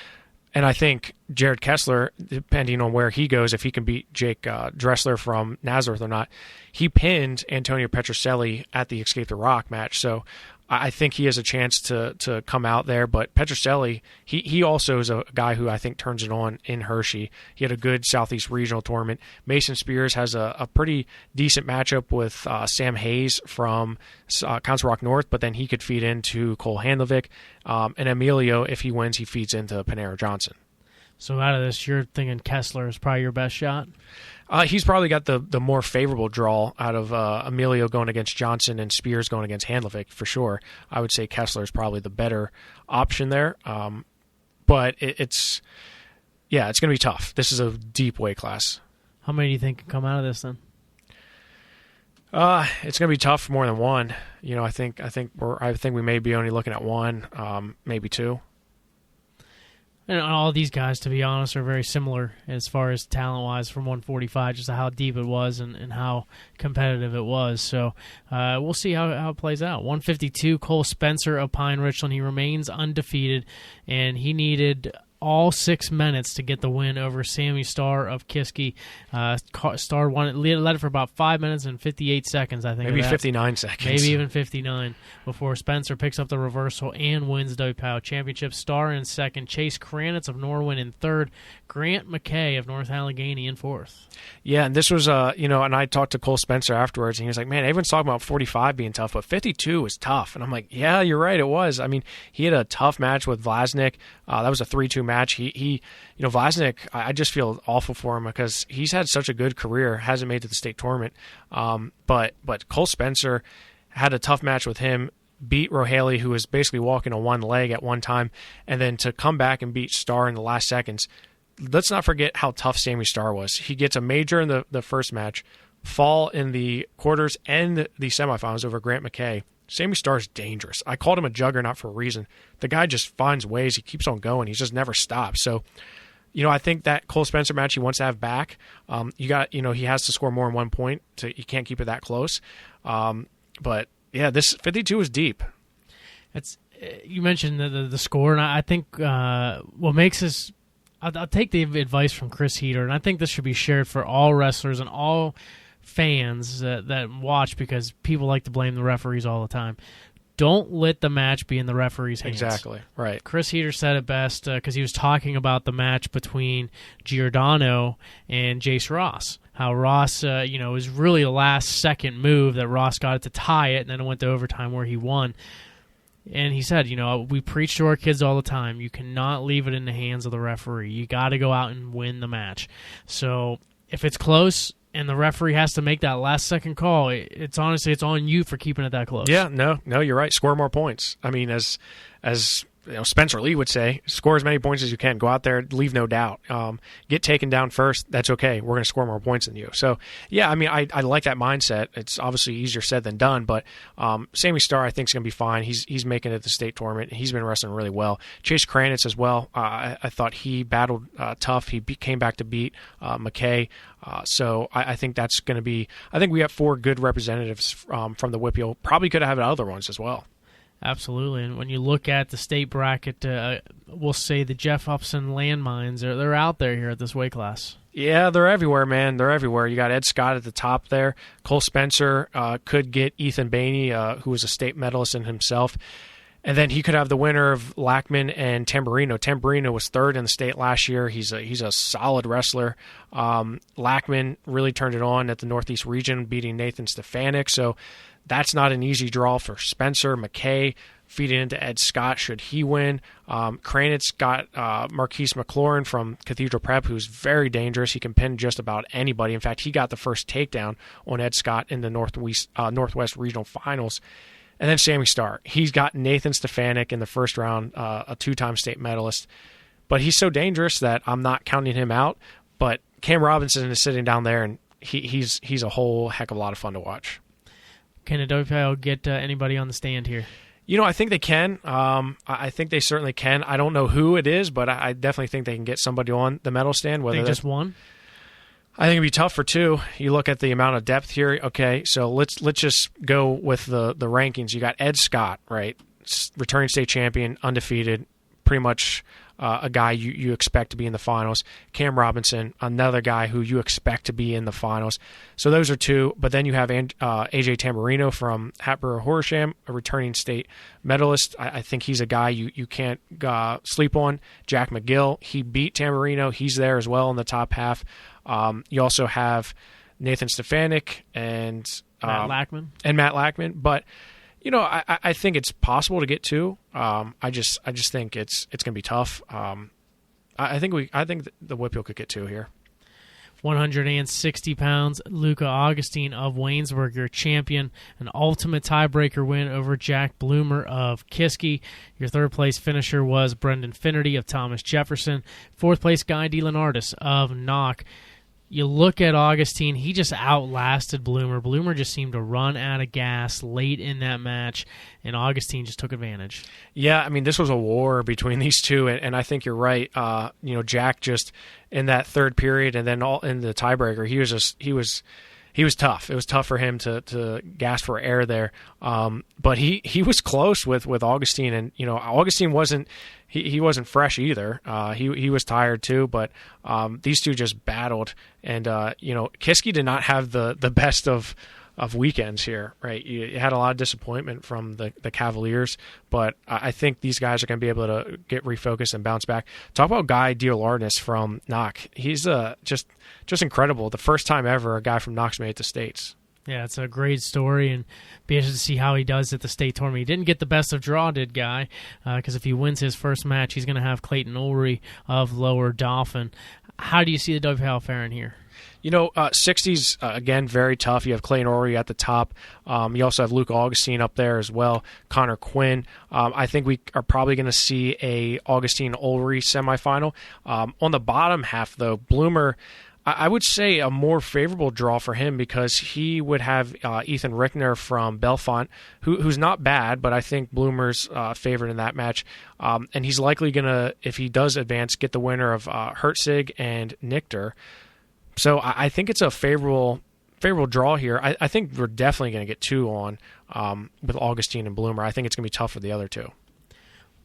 S4: And I think Jared Kessler, depending on where he goes, if he can beat Jake Dressler from Nazareth or not, he pinned Antonio Petroselli at the Escape the Rock match. So I think he has a chance to come out there. But Petrocelli, he also is a guy who I think turns it on in Hershey. He had a good Southeast Regional tournament. Mason Spears has a pretty decent matchup with Sam Hayes from Council Rock North, but then he could feed into Cole Handlovic. And Emilio, if he wins, he feeds into Panero Johnson.
S3: So out of this, you're thinking Kessler is probably your best shot?
S4: He's probably got the more favorable draw out of Emilio going against Johnson and Spears going against Handlovic for sure. I would say Kessler is probably the better option there. But it's going to be tough. This is a deep weight class.
S3: How many do you think can come out of this then?
S4: It's going to be tough for more than one. I think we may be only looking at one, maybe two.
S3: And all these guys, to be honest, are very similar as far as talent-wise from 145, just how deep it was and how competitive it was. So we'll see how it plays out. 152, Cole Spencer of Pine Richland. He remains undefeated, and he needed all 6 minutes to get the win over Sammy Starr of Kiski. Starr led it for about 5 minutes and 58 seconds, I think.
S4: Maybe 59 seconds.
S3: Maybe even 59 before Spencer picks up the reversal and wins the WPIAL Championship. Starr in second, Chase Kranitz of Norwin in third, Grant McKay of North Allegheny in fourth.
S4: Yeah, and this was, and I talked to Cole Spencer afterwards, and he was like, man, everyone's talking about 45 being tough, but 52 is tough. And I'm like, yeah, you're right, it was. I mean, he had a tough match with Vlasnik. That was a 3-2 match. He Vlasnik, I just feel awful for him because he's had such a good career, hasn't made it to the state tournament. But Cole Spencer had a tough match with him, beat Rohaley, who was basically walking on one leg at one time, and then to come back and beat Starr in the last seconds. Let's not forget how tough Sammy Starr was. He gets a major in the first match, fall in the quarters and the semifinals over Grant McKay. Sammy Starr's dangerous. I called him a juggernaut for a reason. The guy just finds ways. He keeps on going. He just never stops. So, I think that Cole Spencer match he wants to have back. He has to score more than 1 point. You can't keep it that close. But yeah, this 52 is deep.
S3: You mentioned the score, and I think what makes this. I'll take the advice from Chris Heater, and I think this should be shared for all wrestlers and all fans that watch, because people like to blame the referees all the time. Don't let the match be in the referee's hands.
S4: Exactly, right.
S3: Chris Heater said it best because he was talking about the match between Giordano and Jace Ross. How Ross, it was really a last-second move that Ross got it to tie it, and then it went to overtime where he won. And he said, we preach to our kids all the time. You cannot leave it in the hands of the referee. You got to go out and win the match. So if it's close and the referee has to make that last-second call, it's on you for keeping it that close.
S4: Yeah, no, you're right. Score more points. I mean, as Spencer Lee would say, score as many points as you can. Go out there, leave no doubt. Get taken down first. That's okay. We're going to score more points than you. So, yeah, I mean, I like that mindset. It's obviously easier said than done, but Sammy Starr, I think, is going to be fine. He's making it to the state tournament. He's been wrestling really well. Chase Kranitz as well. I thought he battled tough. He came back to beat McKay. So I think that's going to be – I think we have 4 good representatives from the WPIAL. Probably could have had other ones as well.
S3: Absolutely, and when you look at the state bracket, we'll say the Jeff Upson landmines, they're out there here at this weight class.
S4: Yeah, they're everywhere, man. They're everywhere. You got Ed Scott at the top there. Cole Spencer could get Ethan Bainey, who was a state medalist in himself. And then he could have the winner of Lackman and Tamburino. Tamburino was third in the state last year. He's a solid wrestler. Lackman really turned it on at the Northeast region, beating Nathan Stefanik. So that's not an easy draw for Spencer. McKay feeding into Ed Scott should he win. Kranitz got Marquise McLaurin from Cathedral Prep, who's very dangerous. He can pin just about anybody. In fact, he got the first takedown on Ed Scott in the Northwest Regional Finals. And then Sammy Starr. He's got Nathan Stefanik in the first round, a 2-time state medalist. But he's so dangerous that I'm not counting him out. But Cam Robinson is sitting down there, and he's a whole heck of a lot of fun to watch.
S3: Can a WPIAL get anybody on the stand here?
S4: I think they can. I think they certainly can. I don't know who it is, but I definitely think they can get somebody on the medal stand. Whether
S3: they just won?
S4: I think it'd be tough for 2. You look at the amount of depth here. Okay, so let's just go with the rankings. You got Ed Scott, right? Returning state champion, undefeated, pretty much a guy you expect to be in the finals. Cam Robinson, another guy who you expect to be in the finals. So those are two. But then you have AJ Tamburino from Hatboro Horsham, a returning state medalist. I think he's a guy you can't sleep on. Jack McGill, he beat Tamburino. He's there as well in the top half. You also have Nathan Stefanik and
S3: Matt Lackman. But I think it's possible to get two. I just think it's going to be tough. I think the WPIAL could get two here. 160 pounds, Luca Augustine of Waynesburg, your champion. An ultimate tiebreaker win over Jack Bloomer of Kiski. Your third place finisher was Brendan Finnerty of Thomas Jefferson. Fourth place, Guy DeLeonardis of Knock. You look at Augustine, he just outlasted Bloomer. Bloomer just seemed to run out of gas late in that match, and Augustine just took advantage.
S4: Yeah, I mean, this was a war between these two, and I think you're right. Jack just in that third period and then all in the tiebreaker, he was tough. It was tough for him to gasp for air there. But he was close with Augustine, and Augustine wasn't fresh either. He was tired too, but these two just battled, and Kiski did not have the best of weekends here, right? You had a lot of disappointment from the Cavaliers, but I think these guys are going to be able to get refocused and bounce back. Talk about Guy DeLeonardis from Knock. He's just incredible. The first time ever a guy from Knox made it to states.
S3: Yeah, it's a great story, and be interested to see how he does at the state tournament. He didn't get the best of draw, did Guy, because if he wins his first match, he's going to have Clayton Ulrey of Lower Dauphin. How do you see the WPIAL faring here?
S4: 60s, again, very tough. You have Clayton Ulrey at the top. You also have Luke Augustine up there as well, Connor Quinn. I think we are probably going to see a Augustine-Ulrey semifinal. On the bottom half, though, Bloomer, I would say a more favorable draw for him because he would have Ethan Rickner from Bellefonte, who's not bad, but I think Bloomer's favored in that match. And he's likely going to, if he does advance, get the winner of Hertzig and Nichter. So I think it's a favorable draw here. I think we're definitely going to get two on with Augustine and Bloomer. I think it's going to be tough for the other two.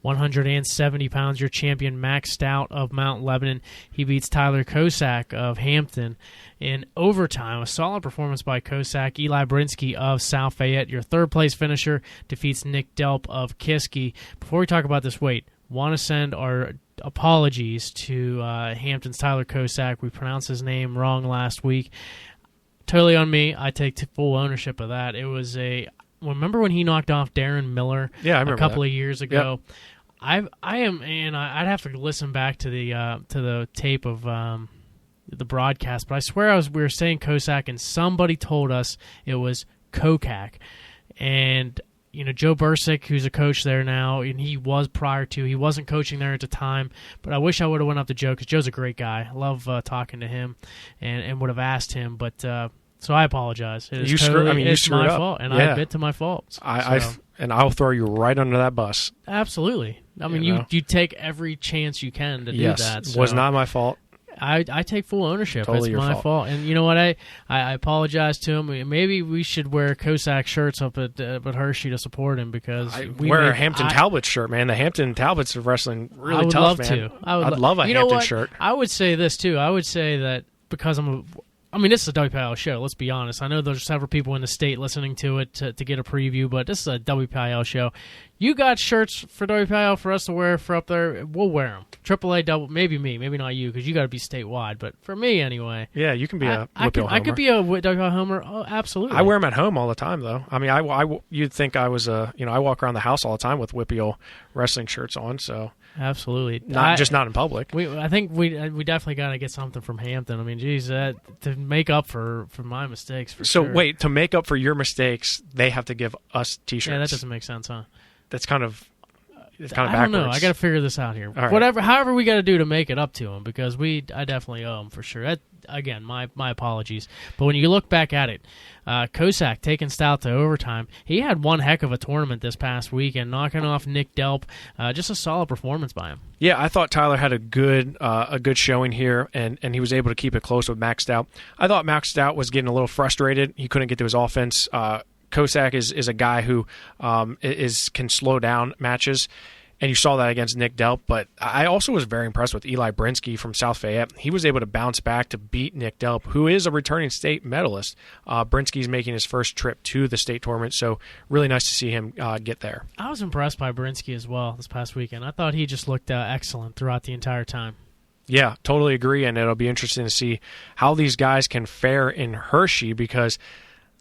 S3: 170 pounds, your champion, Max Stout of Mount Lebanon. He beats Tyler Kosak of Hampton in overtime. A solid performance by Kosak. Eli Brinsky of South Fayette, your third-place finisher, defeats Nick Delp of Kiski. Before we talk about this weight, want to send our apologies to Hampton's Tyler Kosak. We pronounced his name wrong last week. Totally on me. I take full ownership of that. It was remember when he knocked off Darren Miller a couple of years ago? Yep. I'd have to listen back to the tape of the broadcast, but I swear we were saying Kosak, and somebody told us it was Kokak. And Joe Bursick, who's a coach there now, and he was prior to. He wasn't coaching there at the time, but I wish I would have went up to Joe because Joe's a great guy. I love talking to him, and would have asked him, but. So I apologize. It's my fault, and I admit to my faults.
S4: And I'll throw you right under that bus.
S3: Absolutely. I mean, you take every chance you can to do that.
S4: So. Was not my fault.
S3: I take full ownership.
S4: Totally
S3: it's my fault. And you know what? I apologize to him. Maybe we should wear Kosak shirts up at Hershey to support him because we
S4: wear a Hampton Talbot shirt, man. The Hampton Talbots are wrestling really tough, man. I'd love a Hampton shirt.
S3: I would say this too. I would say that because this is a WPIAL show, let's be honest. I know there's several people in the state listening to it to get a preview, but this is a WPIAL show. You got shirts for WPIAL for us to wear for up there, we'll wear them. AAA double, maybe me, maybe not you, because you got to be statewide, but for me anyway.
S4: Yeah, you can be a WPIAL homer.
S3: I could be a WPIAL homer, oh, absolutely.
S4: I wear them at home all the time, though. I mean, you'd think I was I walk around the house all the time with WPIAL wrestling shirts on, so...
S3: Absolutely.
S4: Not in public.
S3: I think we definitely got to get something from Hampton. I mean, geez, to make up for my mistakes.
S4: So wait, to make up for your mistakes, they have to give us T-shirts.
S3: Yeah, that doesn't make sense, huh?
S4: That's kind of backwards.
S3: I don't know. I got to figure this out here.
S4: Right.
S3: However we got to do to make it up to them, because I definitely owe them for sure. Again, my apologies. But when you look back at it, Kosak taking Stout to overtime. He had one heck of a tournament this past week and knocking off Nick Delp. Just a solid performance by him.
S4: Yeah, I thought Tyler had a good showing here, and he was able to keep it close with Max Stout. I thought Max Stout was getting a little frustrated. He couldn't get to his offense. Kosak is a guy who can slow down matches. and you saw that against Nick Delp. But I also was very impressed with Eli Brinsky from South Fayette. He was able to bounce back to beat Nick Delp, who is a returning state medalist. Brinsky's making his first trip to the state tournament, so really nice to see him get there.
S3: I was impressed by Brinsky as well this past weekend. I thought he just looked excellent throughout the entire time.
S4: Yeah, totally agree, and it'll be interesting to see how these guys can fare in Hershey, because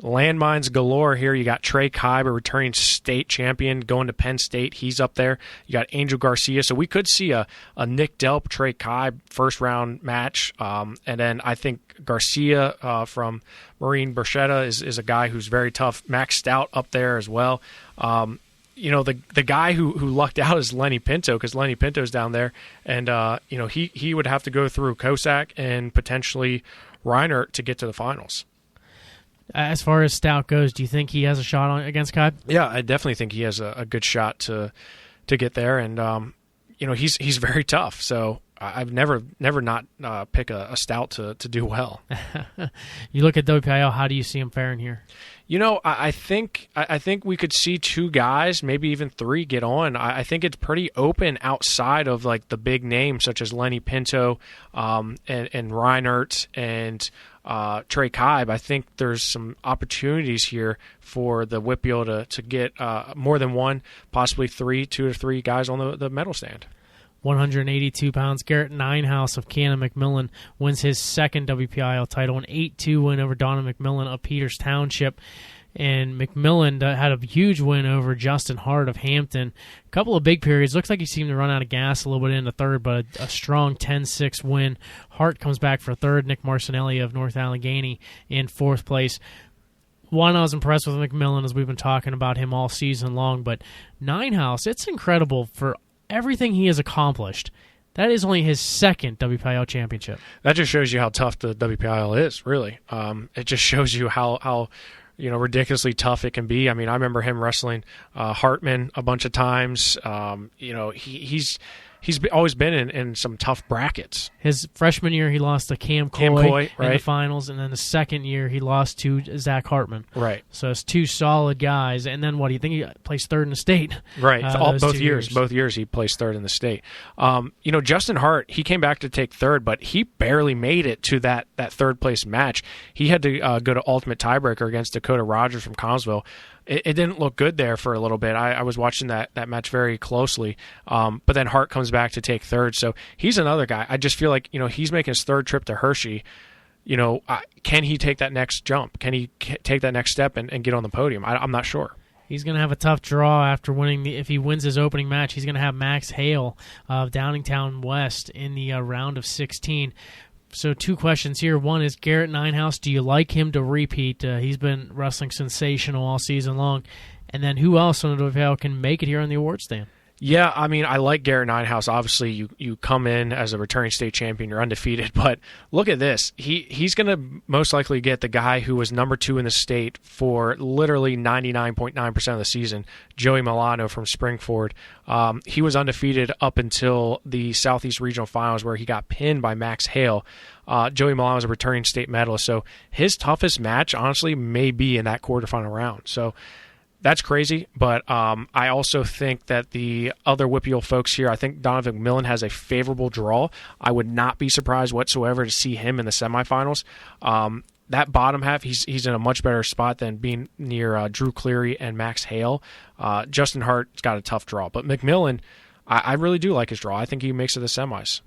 S4: landmines galore here. You got Trey Kibe, a returning state champion, going to Penn State. He's up there. You got Angel Garcia. So we could see a Nick Delp, Trey Kibe first-round match. And then I think Garcia from Marine Berchetta is a guy who's very tough. Max Stout up there as well. The guy who lucked out is Lenny Pinto, because Lenny Pinto's down there. And, he would have to go through Kosak and potentially Reinert to get to the finals.
S3: As far as Stout goes, do you think he has a shot against Kibe?
S4: Yeah, I definitely think he has a good shot to get there, and he's very tough. So I've never not pick a Stout to do well.
S3: You look at WPIAL, how do you see him faring here?
S4: I think we could see two guys, maybe even three, get on. I think it's pretty open outside of like the big names such as Lenny Pinto and Reinert and Trey Kibe. I think there's some opportunities here for the WPIAL to get more than one, possibly 2 to 3 guys on the medal stand.
S3: 182 pounds. Garrett Ninehouse of Cannon McMillan wins his second WPIAL title, an 8-2 win over Donna McMillan of Peters Township. And McMillan had a huge win over Justin Hart of Hampton. A couple of big periods. Looks like he seemed to run out of gas a little bit in the third, but a strong 10-6 win. Hart comes back for third. Nick Marcinelli of North Allegheny in fourth place. One, I was impressed with McMillan, as we've been talking about him all season long, but Ninehouse, it's incredible for everything he has accomplished. That is only his second WPIAL championship.
S4: That just shows you how tough the WPIAL is, really. It just shows you how ridiculously tough it can be. I mean, I remember him wrestling Hartman a bunch of times. He's always been in some tough brackets.
S3: His freshman year, he lost to Cam Coy in
S4: right.
S3: the finals, and then the second year, he lost to Zach Hartman.
S4: Right.
S3: So it's two solid guys. And then what do you think? He placed third in the state.
S4: Right. Both years he placed third in the state. Justin Hart, he came back to take third, but he barely made it to that third place match. He had to go to ultimate tiebreaker against Dakota Rogers from Connellsville. It didn't look good there for a little bit. I was watching that match very closely. But then Hart comes back to take third. So he's another guy. I just feel like, he's making his third trip to Hershey. Can he take that next jump? Can he take that next step and get on the podium? I'm not sure.
S3: He's going to have a tough draw after winning. If he wins his opening match, he's going to have Max Hale of Downingtown West in the round of 16. So 2 questions here. One is Garrett Ninehouse. Do you like him to repeat? He's been wrestling sensational all season long. And then who else on the WPIAL can make it here on the award stand?
S4: Yeah, I mean, I like Garrett Ninehouse. Obviously, you come in as a returning state champion, you're undefeated. But look at this. He's going to most likely get the guy who was number 2 in the state for literally 99.9% of the season, Joey Milano from Springford. He was undefeated up until the Southeast Regional Finals, where he got pinned by Max Hale. Joey Milano is a returning state medalist. So his toughest match, honestly, may be in that quarterfinal round. So that's crazy, but I also think that the other WPIAL folks here, I think Donovan McMillan has a favorable draw. I would not be surprised whatsoever to see him in the semifinals. That bottom half, he's in a much better spot than being near Drew Cleary and Max Hale. Justin Hart's got a tough draw, but McMillan, I really do like his draw. I think he makes it the semis.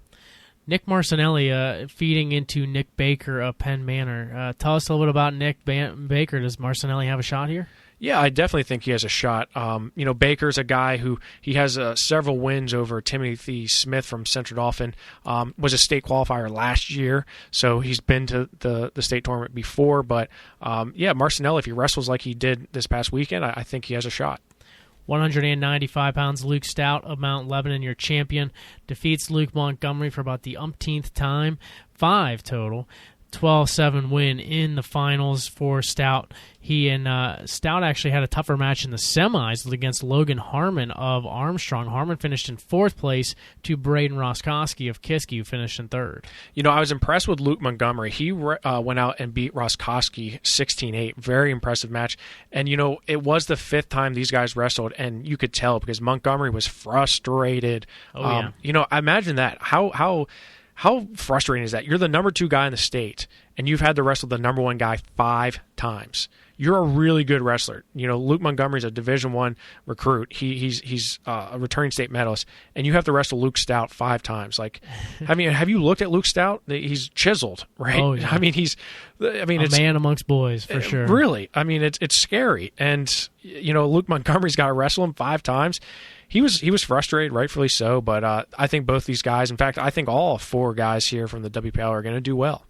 S3: Nick Marcinelli feeding into Nick Baker of Penn Manor. Tell us a little bit about Nick Baker. Does Marcinelli have a shot here?
S4: Yeah, I definitely think he has a shot. Baker's a guy who he has several wins over Timothy Smith from Central Dauphin. Was a state qualifier last year, so he's been to the state tournament before. But, Marcinelli, if he wrestles like he did this past weekend, I think he has a shot.
S3: 195 pounds, Luke Stout of Mount Lebanon, your champion, defeats Luke Montgomery for about the umpteenth time, 5 total. 12-7 win in the finals for Stout. He and Stout actually had a tougher match in the semis against Logan Harmon of Armstrong. Harmon finished in 4th place to Braden Roskoski of Kiski, who finished in 3rd.
S4: I was impressed with Luke Montgomery. He went out and beat Roskoski 16-8. Very impressive match. And, it was the 5th time these guys wrestled, and you could tell because Montgomery was frustrated.
S3: Oh, yeah.
S4: I imagine that. How frustrating is that? You're the number 2 guy in the state, and you've had to wrestle the number 1 guy 5 times. You're a really good wrestler. Luke Montgomery's a Division I recruit. He's a returning state medalist, and you have to wrestle Luke Stout 5 times. Have you looked at Luke Stout? He's chiseled, right?
S3: Oh, yeah.
S4: It's
S3: a man amongst boys for sure.
S4: Really, it's scary. And Luke Montgomery's got to wrestle him 5 times. He was frustrated, rightfully so. But I think both these guys, in fact, I think all 4 guys here from the WPIAL are going to do well.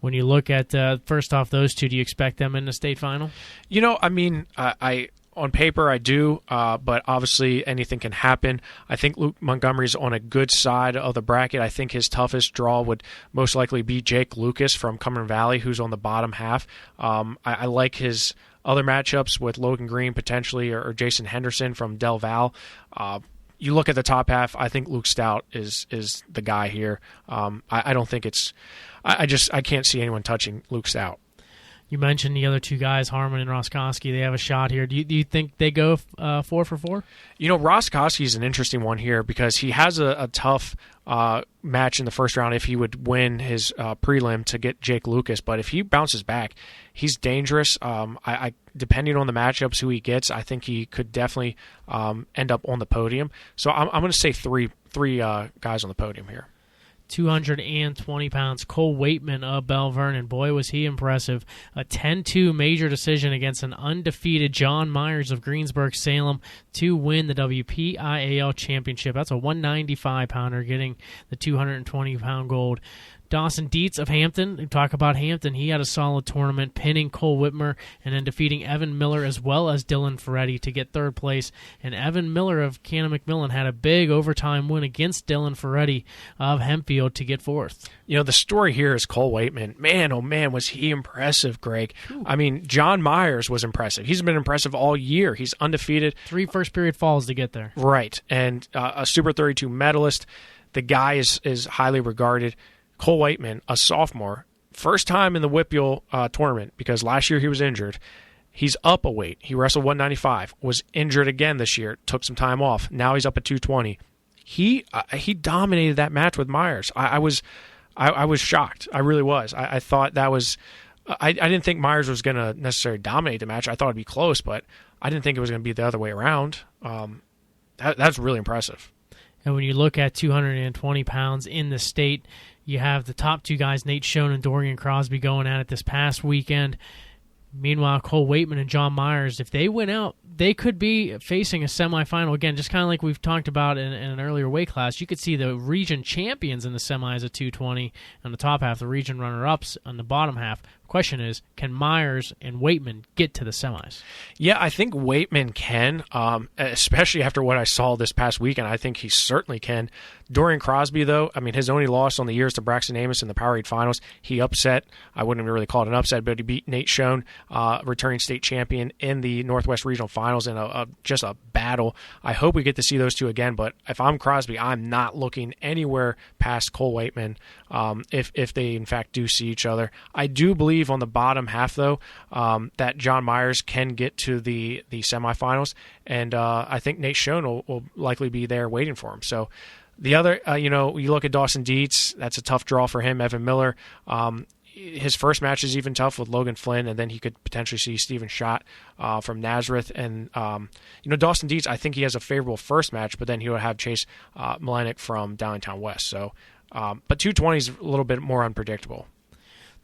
S3: When you look at, first off, those 2, do you expect them in the state final?
S4: I on paper I do, but obviously anything can happen. I think Luke Montgomery's on a good side of the bracket. I think his toughest draw would most likely be Jake Lucas from Cumberland Valley, who's on the bottom half. I like his other matchups with Logan Green potentially or Jason Henderson from Del Val. You look at the top half, I think Luke Stout is the guy here. I don't think it's... I can't see anyone touching Luke Stout.
S3: You mentioned the other 2 guys, Harmon and Roskoski. They have a shot here. Do you think they go 4 for 4?
S4: Roskoski is an interesting one here because he has a tough match in the first round if he would win his prelim to get Jake Lucas. But if he bounces back, he's dangerous. I depending on the matchups, who he gets, I think he could definitely end up on the podium. So I'm going to say three guys on the podium here.
S3: 220 pounds, Cole Whiteman of Bell Vernon. Boy, was he impressive. A 10-2 major decision against an undefeated John Myers of Greensburg-Salem to win the WPIAL championship. That's a 195-pounder getting the 220-pound gold. Dawson Dietz of Hampton. We talk about Hampton. He had a solid tournament, pinning Cole Whitmer and then defeating Evan Miller as well as Dylan Ferretti to get 3rd place. And Evan Miller of Cannon McMillan had a big overtime win against Dylan Ferretti of Hempfield to get 4th.
S4: The story here is Cole Whiteman. Man, oh man, was he impressive, Greg. Ooh. John Myers was impressive. He's been impressive all year. He's undefeated.
S3: 3 first-period falls to get there.
S4: Right, and a Super 32 medalist. The guy is highly regarded. Cole Whiteman, a sophomore, first time in the WPIAL tournament because last year he was injured. He's up a weight. He wrestled 195, was injured again this year, took some time off. Now he's up at 220. He dominated that match with Myers. I was shocked. I really was. I thought that was. I didn't think Myers was going to necessarily dominate the match. I thought it'd be close, but I didn't think it was going to be the other way around. That's really impressive.
S3: And when you look at 220 pounds in the state, you have the top 2 guys, Nate Schoen and Dorian Crosby, going at it this past weekend. Meanwhile, Cole Whiteman and John Myers, if they win out, they could be facing a semifinal again, just kind of like we've talked about in an earlier weight class. You could see the region champions in the semis at 220 on the top half, the region runner-ups on the bottom half. Question is, can Myers and Whiteman get to the semis?
S4: Yeah, I think Whiteman can, especially after what I saw this past weekend. I think he certainly can. Dorian Crosby, though, his only loss on the year is to Braxton Amos in the Powerade Finals. He upset, I wouldn't really call it an upset, but he beat Nate Schoen, returning state champion, in the Northwest Regional Finals in just a battle. I hope we get to see those 2 again, but if I'm Crosby, I'm not looking anywhere past Cole Whiteman if they, in fact, do see each other. I do believe on the bottom half, though, that John Myers can get to the semifinals, and I think Nate Schoen will likely be there waiting for him. So the other, you look at Dawson Dietz, that's a tough draw for him. Evan Miller, his first match is even tough with Logan Flynn, and then he could potentially see Stephen Schott from Nazareth. And, Dawson Dietz, I think he has a favorable first match, but then he will have Chase Milano from Downtown West. So, but 220 is a little bit more unpredictable.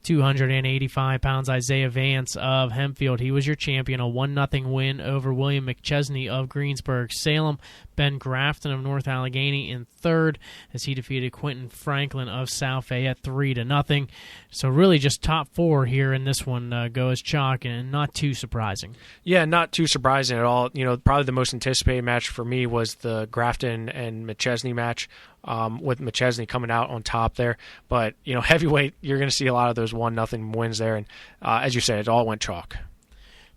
S3: 285 pounds, Isaiah Vance of Hempfield. He was your champion, a 1-0 win over William McChesney of Greensburg-Salem. Ben Grafton of North Allegheny in 3rd as he defeated Quentin Franklin of South Fayette 3-0. So really just top 4 here in this one go as chalk, and not too surprising.
S4: Yeah, not too surprising at all. Probably the most anticipated match for me was the Grafton and McChesney match. with McChesney coming out on top there. But, heavyweight, you're going to see a lot of those 1-0 wins there. And as you said, it all went chalk.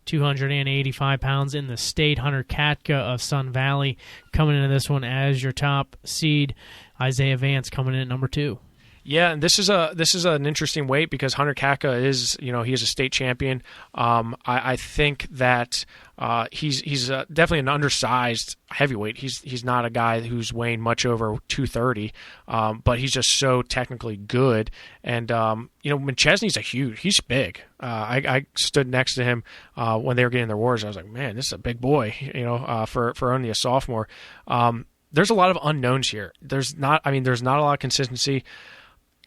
S3: 285 pounds in the state. Hunter Katka of Sun Valley coming into this one as your top seed. Isaiah Vance coming in at number 2.
S4: Yeah, and this is an interesting weight because Hunter Katka is, he is a state champion. I think that he's definitely an undersized heavyweight. He's not a guy who's weighing much over 230, but he's just so technically good. And McChesney's he's big. I stood next to him when they were getting their wars. I was like, man, this is a big boy. For only a sophomore. There's a lot of unknowns here. There's not a lot of consistency.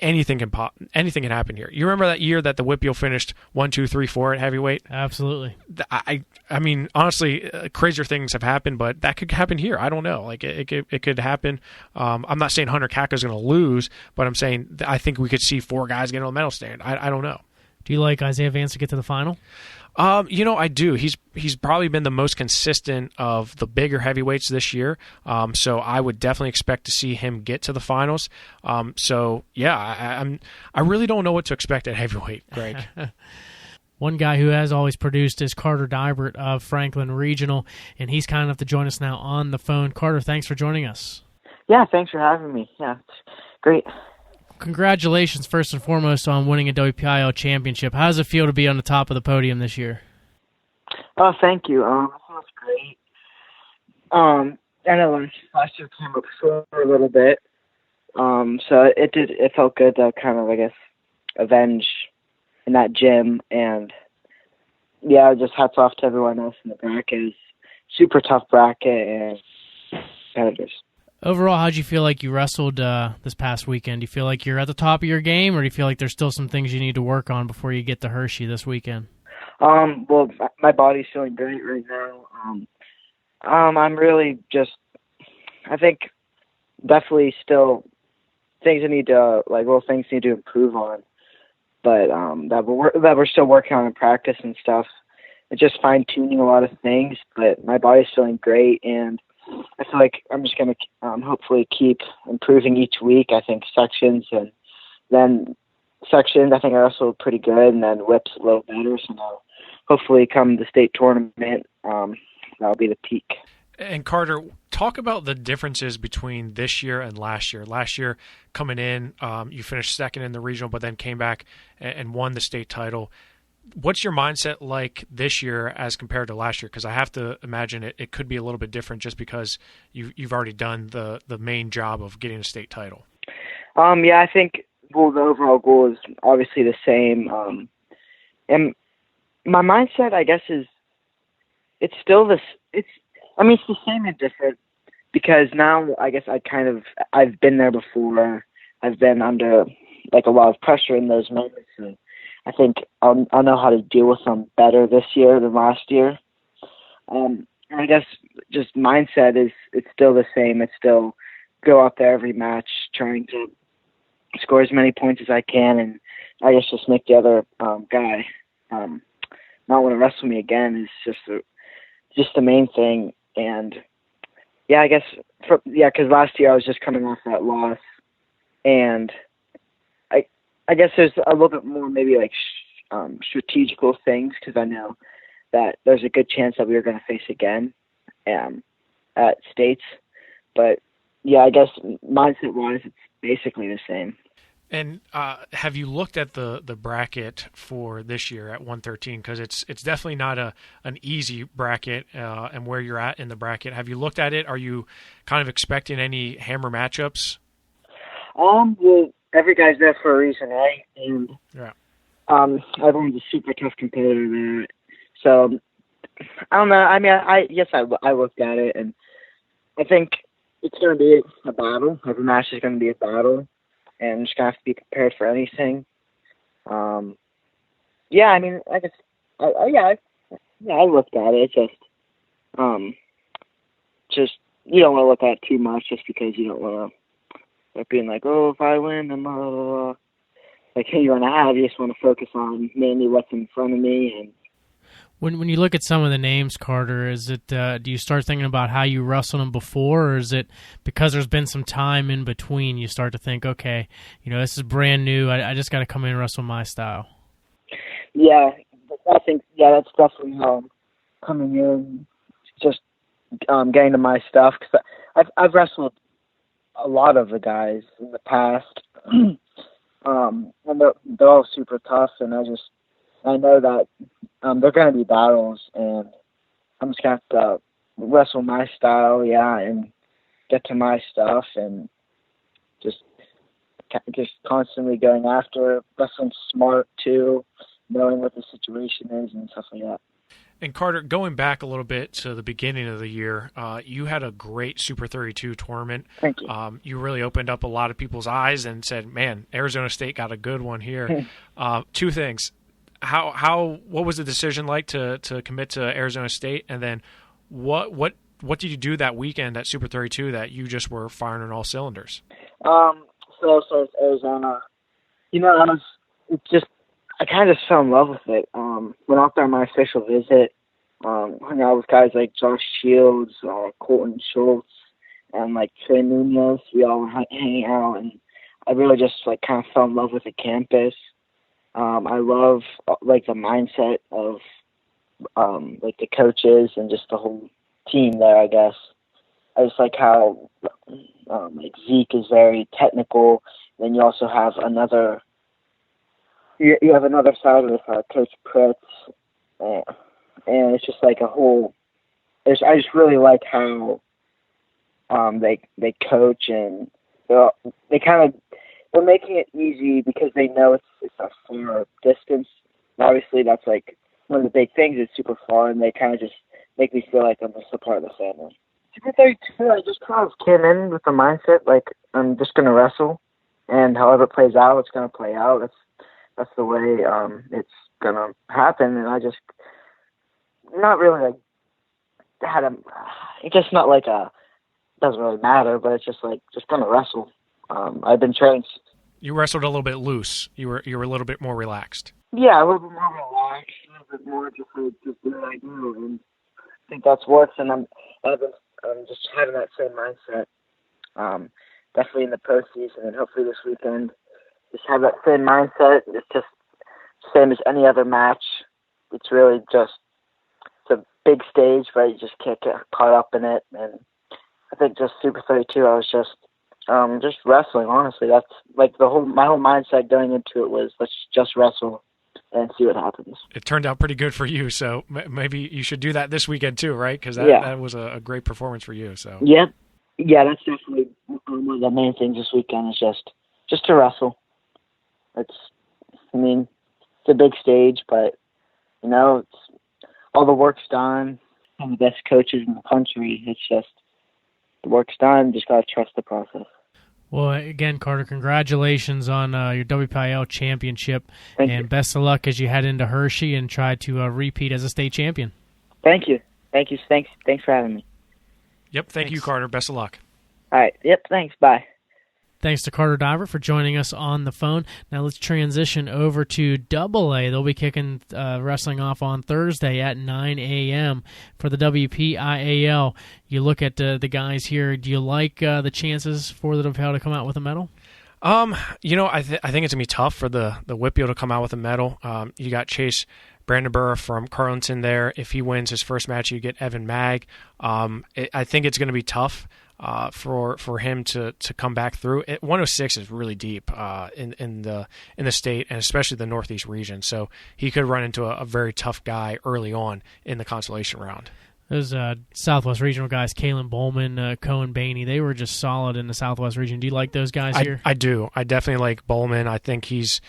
S4: Anything can happen here. You remember that year that the WPIAL finished 1, 2, 3, 4 at heavyweight?
S3: Absolutely.
S4: I mean, honestly, crazier things have happened, but that could happen here. I don't know. Like it could happen. I'm not saying Hunter Katka is going to lose, but I'm saying I think we could see 4 guys get on the medal stand. I don't know.
S3: Do you like Isaiah Vance to get to the final?
S4: I do. He's probably been the most consistent of the bigger heavyweights this year. So I would definitely expect to see him get to the finals. I really don't know what to expect at heavyweight, Greg.
S3: One guy who has always produced is Carter Dybert of Franklin Regional, and he's kind enough to join us now on the phone. Carter, thanks for joining us.
S5: Yeah, thanks for having me. Yeah, it's great.
S3: Congratulations, first and foremost, on winning a WPIAL championship. How does it feel to be on the top of the podium this year?
S5: Oh, thank you. It feels great. I know last year came up short for a little bit, so it felt good to kind of, I guess, avenge in that gym. And yeah, just hats off to everyone else in the bracket. It's super tough bracket, and kind of just.
S3: Overall, how'd you feel like you wrestled this past weekend? Do you feel like you're at the top of your game, or do you feel like there's still some things you need to work on before you get to Hershey this weekend?
S5: Well, my body's feeling great right now. I'm really just, I think, definitely still things need to improve on, but that we're still working on in practice and stuff. It's just fine tuning a lot of things, but my body's feeling great, and I feel like I'm just going to hopefully keep improving each week. I think sections, I think I wrestled pretty good, and then whips a little better. So now, hopefully, come the state tournament, that'll be the peak.
S4: And Carter, talk about the differences between this year and last year. Last year, coming in, you finished second in the regional, but then came back and won the state title. What's your mindset like this year as compared to last year? Because I have to imagine it could be a little bit different just because you've already done the main job of getting a state title.
S5: Yeah, I think the overall goal is obviously the same. And my mindset, I guess, is it's still this. It's the same and different because now I guess I've been there before. I've been under a lot of pressure in those moments, and I think I'll know how to deal with them better this year than last year. I guess just mindset it's still the same. It's still go out there every match trying to score as many points as I can, and I guess just make the other guy not want to wrestle me again is just the main thing. And yeah, I guess because last year I was just coming off that loss, and I guess there's a little bit more maybe strategical things because I know that there's a good chance that we were going to face again at states. But yeah, I guess mindset-wise, it's basically the same.
S4: And have you looked at the bracket for this year at 113? Because it's definitely not an easy bracket and where you're at in the bracket. Have you looked at it? Are you kind of expecting any hammer matchups?
S5: Well, every guy's there for a reason, right? And
S4: yeah.
S5: Everyone's a super tough competitor there. So I don't know. I mean, I looked at it, and I think it's going to be a battle. Every match is going to be a battle, and I'm just going to have to be prepared for anything. Yeah, I mean, I guess, I looked at it. It's just you don't want to look at it too much, just because you don't want to start being like, oh, if I win, then blah, blah, blah. Like, you want to have, you just want to focus on mainly what's in front of me. And
S3: When you look at some of the names, Carter, is it do you start thinking about how you wrestled them before, or is it because there's been some time in between you start to think, okay, this is brand new, I just got to come in and wrestle my style?
S5: Yeah, I think that's definitely how I'm coming in, just getting to my stuff, because I've wrestled a lot of the guys in the past, and they're all super tough, and I know that they're going to be battles, and I'm just going to have to wrestle my style, and get to my stuff, and just constantly going after, wrestling smart too, knowing what the situation is and stuff like that.
S4: And Carter, going back a little bit to the beginning of the year, you had a great Super 32 tournament.
S5: Thank you.
S4: You really opened up a lot of people's eyes and said, man, Arizona State got a good one here. Two things. What was the decision like to commit to Arizona State? And then what did you do that weekend at Super 32 that you just were firing on all cylinders?
S5: So it's Arizona. I kind of just fell in love with it. Went out there on my official visit, hung out with guys like Josh Shields, Colton Schultz, and Trey Nunez. We all were hanging out, and I really just kind of fell in love with the campus. I love the mindset of the coaches and just the whole team there, I guess. I just like how Zeke is very technical. Then you also have another side with Coach Pritz, and it's just a whole. I just really like how they coach, and they're making it easy because they know it's a far distance. And obviously, that's one of the big things. It's super far, and they kind of just make me feel like I'm just a part of the family. Super 32, I just kind of came in with the mindset I'm just gonna wrestle, and however it plays out, it's gonna play out. That's the way it's gonna happen, and I just not really it's just not doesn't really matter, but it's just gonna wrestle. I've been training.
S4: You wrestled a little bit loose. You were a little bit more relaxed.
S5: Yeah, a little bit more relaxed, a little bit more just do what I do, and I think that's works. And I'm just having that same mindset. Definitely in the postseason, and hopefully this weekend. Just have that same mindset. It's just the same as any other match. It's really just it's a big stage, but you just can't get caught up in it. And I think just Super 32, I was just wrestling. Honestly, that's my whole mindset going into it was let's just wrestle and see what happens.
S4: It turned out pretty good for you, so maybe you should do that this weekend too, right? Because that was a great performance for you. So
S5: yeah, that's definitely one of the main things this weekend is just to wrestle. It's a big stage, but it's all the work's done. Some of the best coaches in the country. It's just the work's done. Just gotta trust the process.
S3: Well, again, Carter, congratulations on your WPIAL championship, and best of luck as you head into Hershey and try to repeat as a state champion.
S5: Thank you. Thanks for having me.
S4: Yep. Thanks. You, Carter. Best of luck.
S5: All right. Yep. Thanks. Bye.
S3: Thanks to Carter Diver for joining us on the phone. Now let's transition over to AA. They'll be kicking wrestling off on Thursday at 9 a.m. for the WPIAL. You look at the guys here. Do you like the chances for the WPIAL to come out with a medal?
S4: I think it's going to be tough for the WPIAL to come out with a medal. You got Chase Brandenburg from Carleton there. If he wins his first match, you get Evan Mag. I think it's going to be tough. For him to come back through. 106 is really deep in the state, and especially the Northeast region. So he could run into a very tough guy early on in the consolation round.
S3: Those Southwest Regional guys, Kalen Bowman, Cohen Bainey, they were just solid in the Southwest region. Do you like those guys here?
S4: I do. I definitely like Bowman. I think he's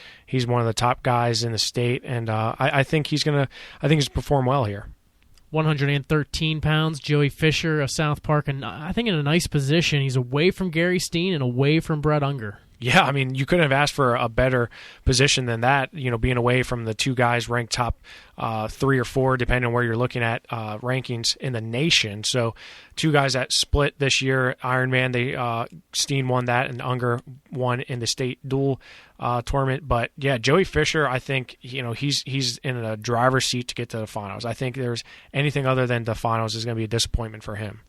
S4: one of the top guys in the state, and I think he's perform well here.
S3: 113 pounds, Joey Fisher of South Park, and I think in a nice position. He's away from Gary Steen and away from Brett Unger.
S4: Yeah, I mean, you couldn't have asked for a better position than that, being away from the two guys ranked top 3 or 4, depending on where you're looking at rankings in the nation. So two guys that split this year. Ironman, Steen won that, and Unger won in the state dual tournament. But, yeah, Joey Fisher, I think, he's in a driver's seat to get to the finals. I think there's anything other than the finals is going to be a disappointment for him.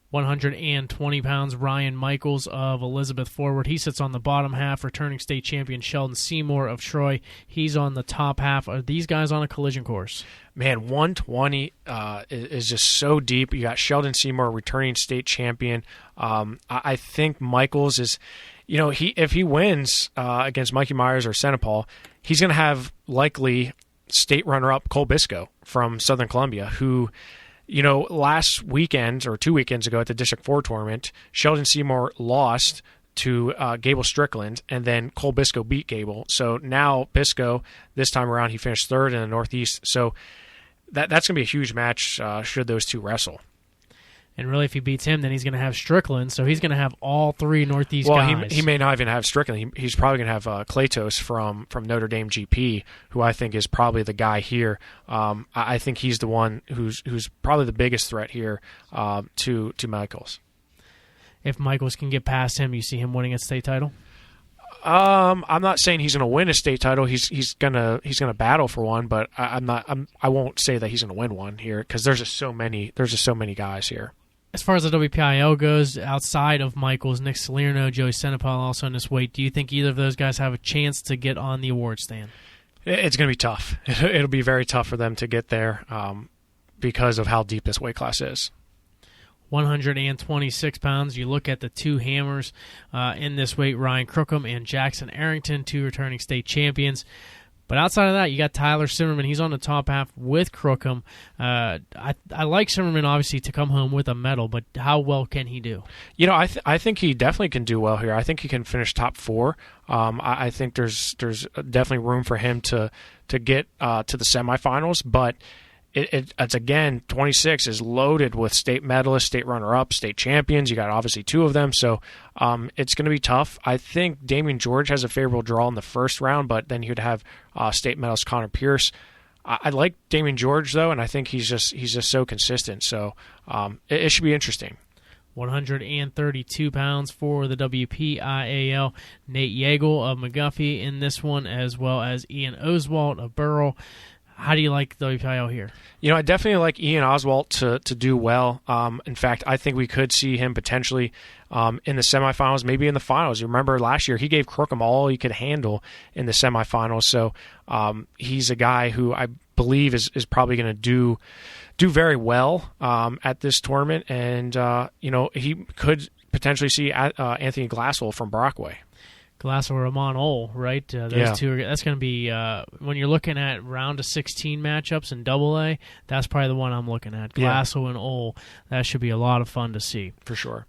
S3: 120 pounds, Ryan Michaels of Elizabeth forward. He sits on the bottom half. Returning state champion Sheldon Seymour of Troy. He's on the top half. Are these guys on a collision course?
S4: Man, 120 is just so deep. You got Sheldon Seymour, returning state champion. I think Michaels is, if he wins against Mikey Myers or Senepal, he's going to have likely state runner-up Cole Bisco from Southern Columbia, who, last weekend or 2 weekends ago at the District 4 tournament, Sheldon Seymour lost to Gable Strickland, and then Cole Bisco beat Gable. So now Bisco, this time around, he finished third in the Northeast. So that's going to be a huge match should those two wrestle.
S3: And really, if he beats him, then he's going to have Strickland. So he's going to have all 3 Northeast guys.
S4: Well, he may not even have Strickland. He's probably going to have Klatos from Notre Dame GP, who I think is probably the guy here. I think he's the one who's probably the biggest threat here to Michaels.
S3: If Michaels can get past him, you see him winning a state title?
S4: I'm not saying he's going to win a state title. He's gonna battle for one, but I won't say that he's going to win one here because there's just so many guys here.
S3: As far as the WPIAL goes, outside of Michaels, Nick Salerno, Joey Senepal also in this weight, do you think either of those guys have a chance to get on the award stand?
S4: It's going to be tough. It'll be very tough for them to get there because of how deep this weight class is.
S3: 126 pounds. You look at the two hammers in this weight, Ryan Crookham and Jackson Arrington, 2 returning state champions. But outside of that, you got Tyler Zimmerman. He's on the top half with Crookham. I like Zimmerman, obviously, to come home with a medal, but how well can he do?
S4: I think he definitely can do well here. I think he can finish top 4. I think there's definitely room for him to get to the semifinals, but it's again, 26 is loaded with state medalists, state runner-up, state champions. You got obviously 2 of them, so it's going to be tough. I think Damian George has a favorable draw in the first round, but then you'd have state medalist Connor Pierce. I like Damian George though, and I think he's just so consistent. So it should be interesting.
S3: 132 pounds for the WPIAL. Nate Yeagle of McGuffey in this one, as well as Ian Oswald of Burrell. How do you like the WPIAL here?
S4: I definitely like Ian Oswalt to do well. In fact, I think we could see him potentially in the semifinals, maybe in the finals. You remember last year he gave Crookham all he could handle in the semifinals. So he's a guy who I believe is probably going to do very well at this tournament. And, he could potentially see Anthony Glassell from Brockway.
S3: Glassell or Ramon Ole, right? Those two. That's going to be when you're looking at round of 16 matchups in AA. That's probably the one I'm looking at. Glassell and Ole. That should be a lot of fun to see
S4: for sure.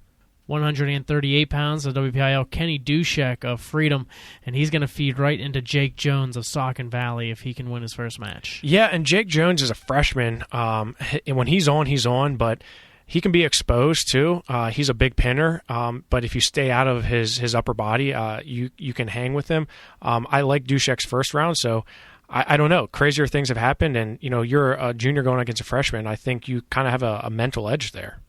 S3: 138 pounds of WPIAL. Kenny Dushek of Freedom, and he's going to feed right into Jake Jones of Saucon Valley if he can win his first match.
S4: Yeah, and Jake Jones is a freshman. When he's on, but he can be exposed too. He's a big pinner, but if you stay out of his upper body, you can hang with him. I like Dushek's first round, so I don't know. Crazier things have happened, and you're a junior going against a freshman. I think you kind of have a mental edge there.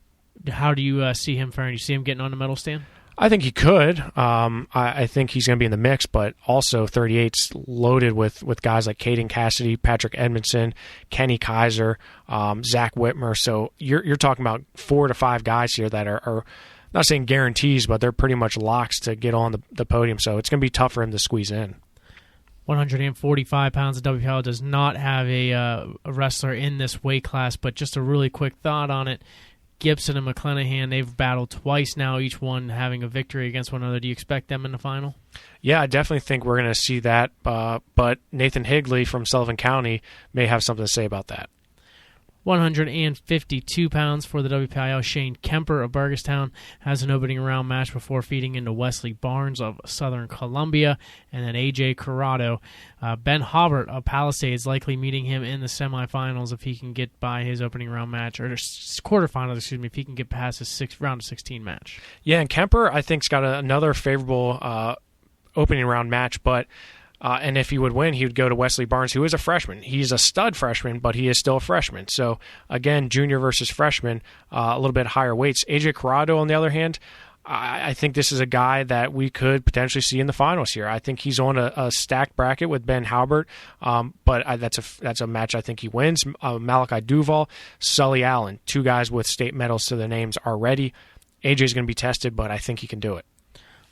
S3: How do you see him faring? Do you see him getting on the medal stand?
S4: I think he could. I think he's going to be in the mix, but also 38's loaded with guys like Caden Cassidy, Patrick Edmondson, Kenny Kaiser, Zach Whitmer. So you're talking about 4 to 5 guys here that are not saying guarantees, but they're pretty much locks to get on the podium. So it's going to be tough for him to squeeze in.
S3: 145 pounds of WPIAL does not have a wrestler in this weight class, but just a really quick thought on it. Gibson and McClanahan, they've battled twice now, each one having a victory against one another. Do you expect them in the final?
S4: Yeah, I definitely think we're going to see that, but Nathan Higley from Sullivan County may have something to say about that.
S3: 152 pounds for the WPIAL. Shane Kemper of Burgestown has an opening round match before feeding into Wesley Barnes of Southern Columbia, and then AJ Corrado. Ben Hobart of Palisades likely meeting him in the semifinals if he can get by his opening round match, or quarterfinals, if he can get past his round of 16 match.
S4: Yeah, and Kemper, I think, has got another favorable opening round match, but and if he would win, he would go to Wesley Barnes, who is a freshman. He's a stud freshman, but he is still a freshman. So, again, junior versus freshman, a little bit higher weights. AJ Corrado, on the other hand, I think this is a guy that we could potentially see in the finals here. I think he's on a stacked bracket with Ben Halbert, but that's a match I think he wins. Malachi Duval, Sully Allen, two guys with state medals to their names already. AJ's going to be tested, but I think he can do it.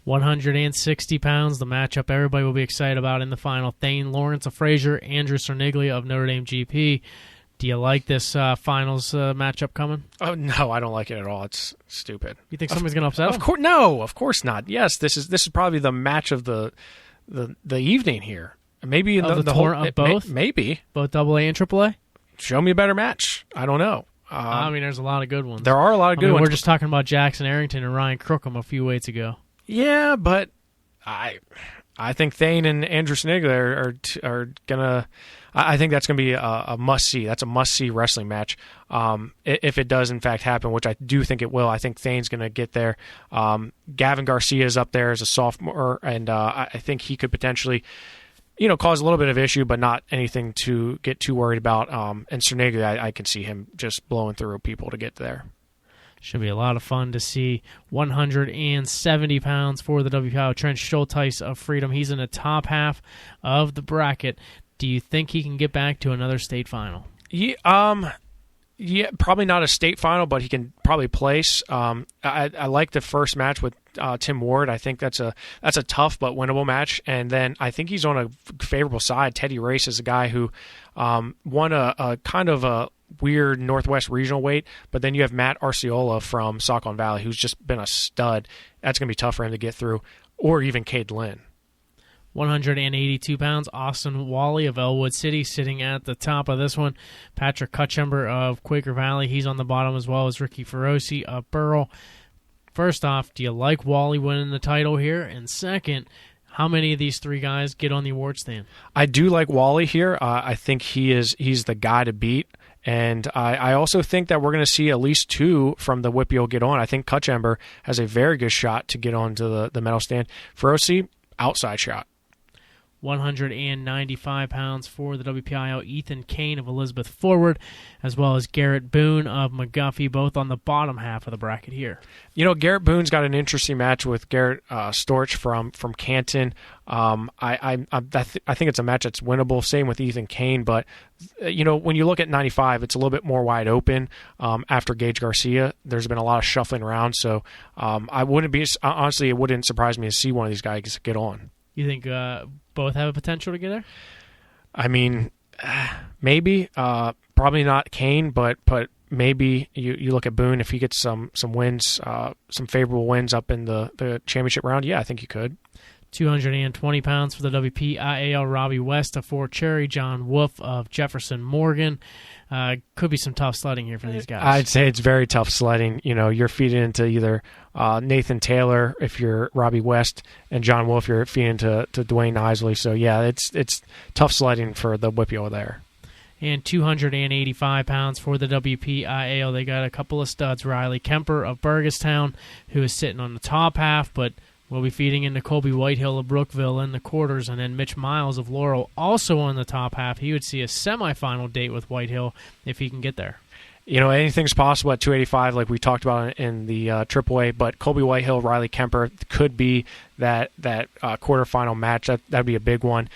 S3: 160 pounds, the matchup everybody will be excited about in the final. Thane Lawrence of Frazier, Andrew Cerniglia of Notre Dame GP. Do you like this finals matchup coming?
S4: Oh no, I don't like it at all. It's stupid.
S3: You think somebody's going to upset him?
S4: Of course, no, of course not. Yes, this is probably the match of the evening here. Maybe
S3: of the whole both.
S4: Maybe
S3: both AA and AAA.
S4: Show me a better match. I don't know.
S3: I mean, there's a lot of good ones.
S4: There are a lot of good ones.
S3: We're just talking about Jackson Arrington and Ryan Crookham a few weights ago.
S4: Yeah, but I think Thane and Andrew Snigler are gonna. I think that's gonna be a must see. That's a must see wrestling match. If it does in fact happen, which I do think it will. I think Thane's gonna get there. Gavin Garcia is up there as a sophomore, and I think he could potentially, cause a little bit of issue, but not anything to get too worried about. And Cerniglia, I can see him just blowing through people to get there.
S3: Should be a lot of fun to see. 170 pounds for the WPIAL. Trent Schulteis of Freedom. He's in the top half of the bracket. Do you think he can get back to another state final?
S4: Yeah, probably not a state final, but he can probably place. I like the first match with Tim Ward. I think that's a tough but winnable match. And then I think he's on a favorable side. Teddy Race is a guy who won a kind of a weird Northwest regional weight, but then you have Matt Arciola from Saucon Valley, who's just been a stud. That's going to be tough for him to get through, or even Cade Lynn.
S3: 182 pounds, Austin Wally of Elwood City sitting at the top of this one. Patrick Cutchember of Quaker Valley, he's on the bottom, as well as Ricky Feroci of Burrell. First off, do you like Wally winning the title here? And second, how many of these three guys get on the award stand?
S4: I do like Wally here. I think he's the guy to beat. And I also think that we're going to see at least two from the WPIAL get on. I think Cutchember has a very good shot to get onto the medal stand. Feroci, outside shot.
S3: 195 pounds for the WPIAL. Ethan Kane of Elizabeth Forward, as well as Garrett Boone of McGuffey, both on the bottom half of the bracket here.
S4: Garrett Boone's got an interesting match with Garrett Storch from Canton. I think it's a match that's winnable. Same with Ethan Kane, but when you look at 95, it's a little bit more wide open. After Gage Garcia, there's been a lot of shuffling around, so it wouldn't surprise me to see one of these guys get on.
S3: You think both have a potential to get there?
S4: I mean, maybe. Probably not Kane, but maybe you look at Boone. If he gets some wins, some favorable wins up in the championship round, yeah, I think he could.
S3: 220 pounds for the WPIAL. Robbie West of Fort Cherry. John Wolf of Jefferson Morgan. Could be some tough sledding here for these guys.
S4: I'd say it's very tough sledding. You're feeding into either Nathan Taylor if you're Robbie West, and John Wolf you're feeding to Dwayne Isley. So yeah, it's tough sledding for the WPIAL there.
S3: And 285 pounds for the WPIAL. They got a couple of studs. Riley Kemper of Burgestown, who is sitting on the top half, but we'll be feeding into Colby Whitehill of Brookville in the quarters, and then Mitch Miles of Laurel also on the top half. He would see a semifinal date with Whitehill if he can get there.
S4: Anything's possible at 285, like we talked about in the AAA, but Colby Whitehill, Riley Kemper could be that quarterfinal match. That'd be a big one.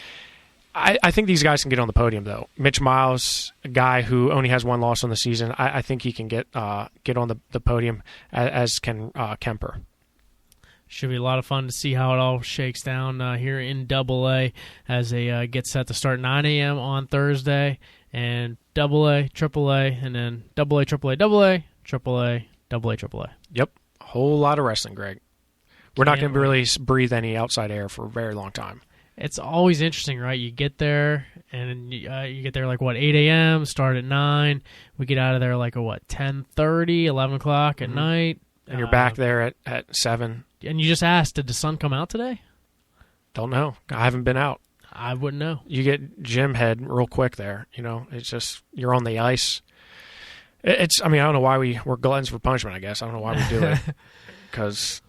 S4: I think these guys can get on the podium, though. Mitch Miles, a guy who only has one loss on the season, I think he can get on the podium, as can Kemper.
S3: Should be a lot of fun to see how it all shakes down here in AA as they get set to start 9 a.m. on Thursday, and AA, AAA, and then AA, AAA, AA, AAA, AA, AAA.
S4: Yep, a whole lot of wrestling, Greg. We're not going to really breathe any outside air for a very long time.
S3: It's always interesting, right? You get there, and you get there 8 a.m., start at 9. We get out of there 10:30, 11 o'clock at night.
S4: And you're back there at 7.
S3: And you just asked, did the sun come out today?
S4: Don't know. I haven't been out.
S3: I wouldn't know.
S4: You get gym head real quick there. It's just you're on the ice. I don't know why we're gluttons for punishment, I guess. I don't know why we do it. Because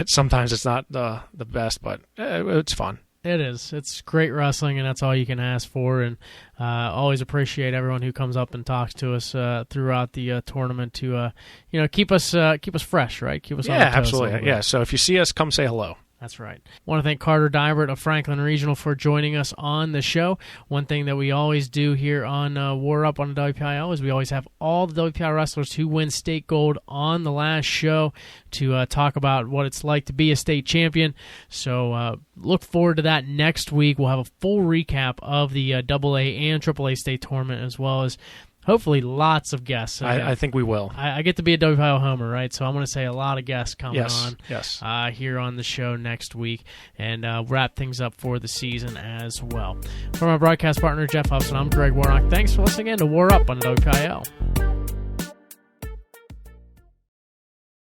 S4: sometimes it's not the best, but it's fun.
S3: It is. It's great wrestling, and that's all you can ask for. And always appreciate everyone who comes up and talks to us throughout the tournament to keep us fresh, right? Keep us on our toes
S4: absolutely. Yeah. So if you see us, come say hello.
S3: That's right. I want to thank Carter Divert of Franklin Regional for joining us on the show. One thing that we always do here on WarUp on the WPIAL is we always have all the WPIAL wrestlers who win state gold on the last show to talk about what it's like to be a state champion. So look forward to that next week. We'll have a full recap of the AA and AAA state tournament, as well as hopefully lots of guests.
S4: I think we will.
S3: I get to be a WPIAL homer, right? So I'm going to say a lot of guests coming on here on the show next week and wrap things up for the season as well. For my broadcast partner, Jeff Upson, I'm Greg Warnock. Thanks for listening in to War Up on WPIAL.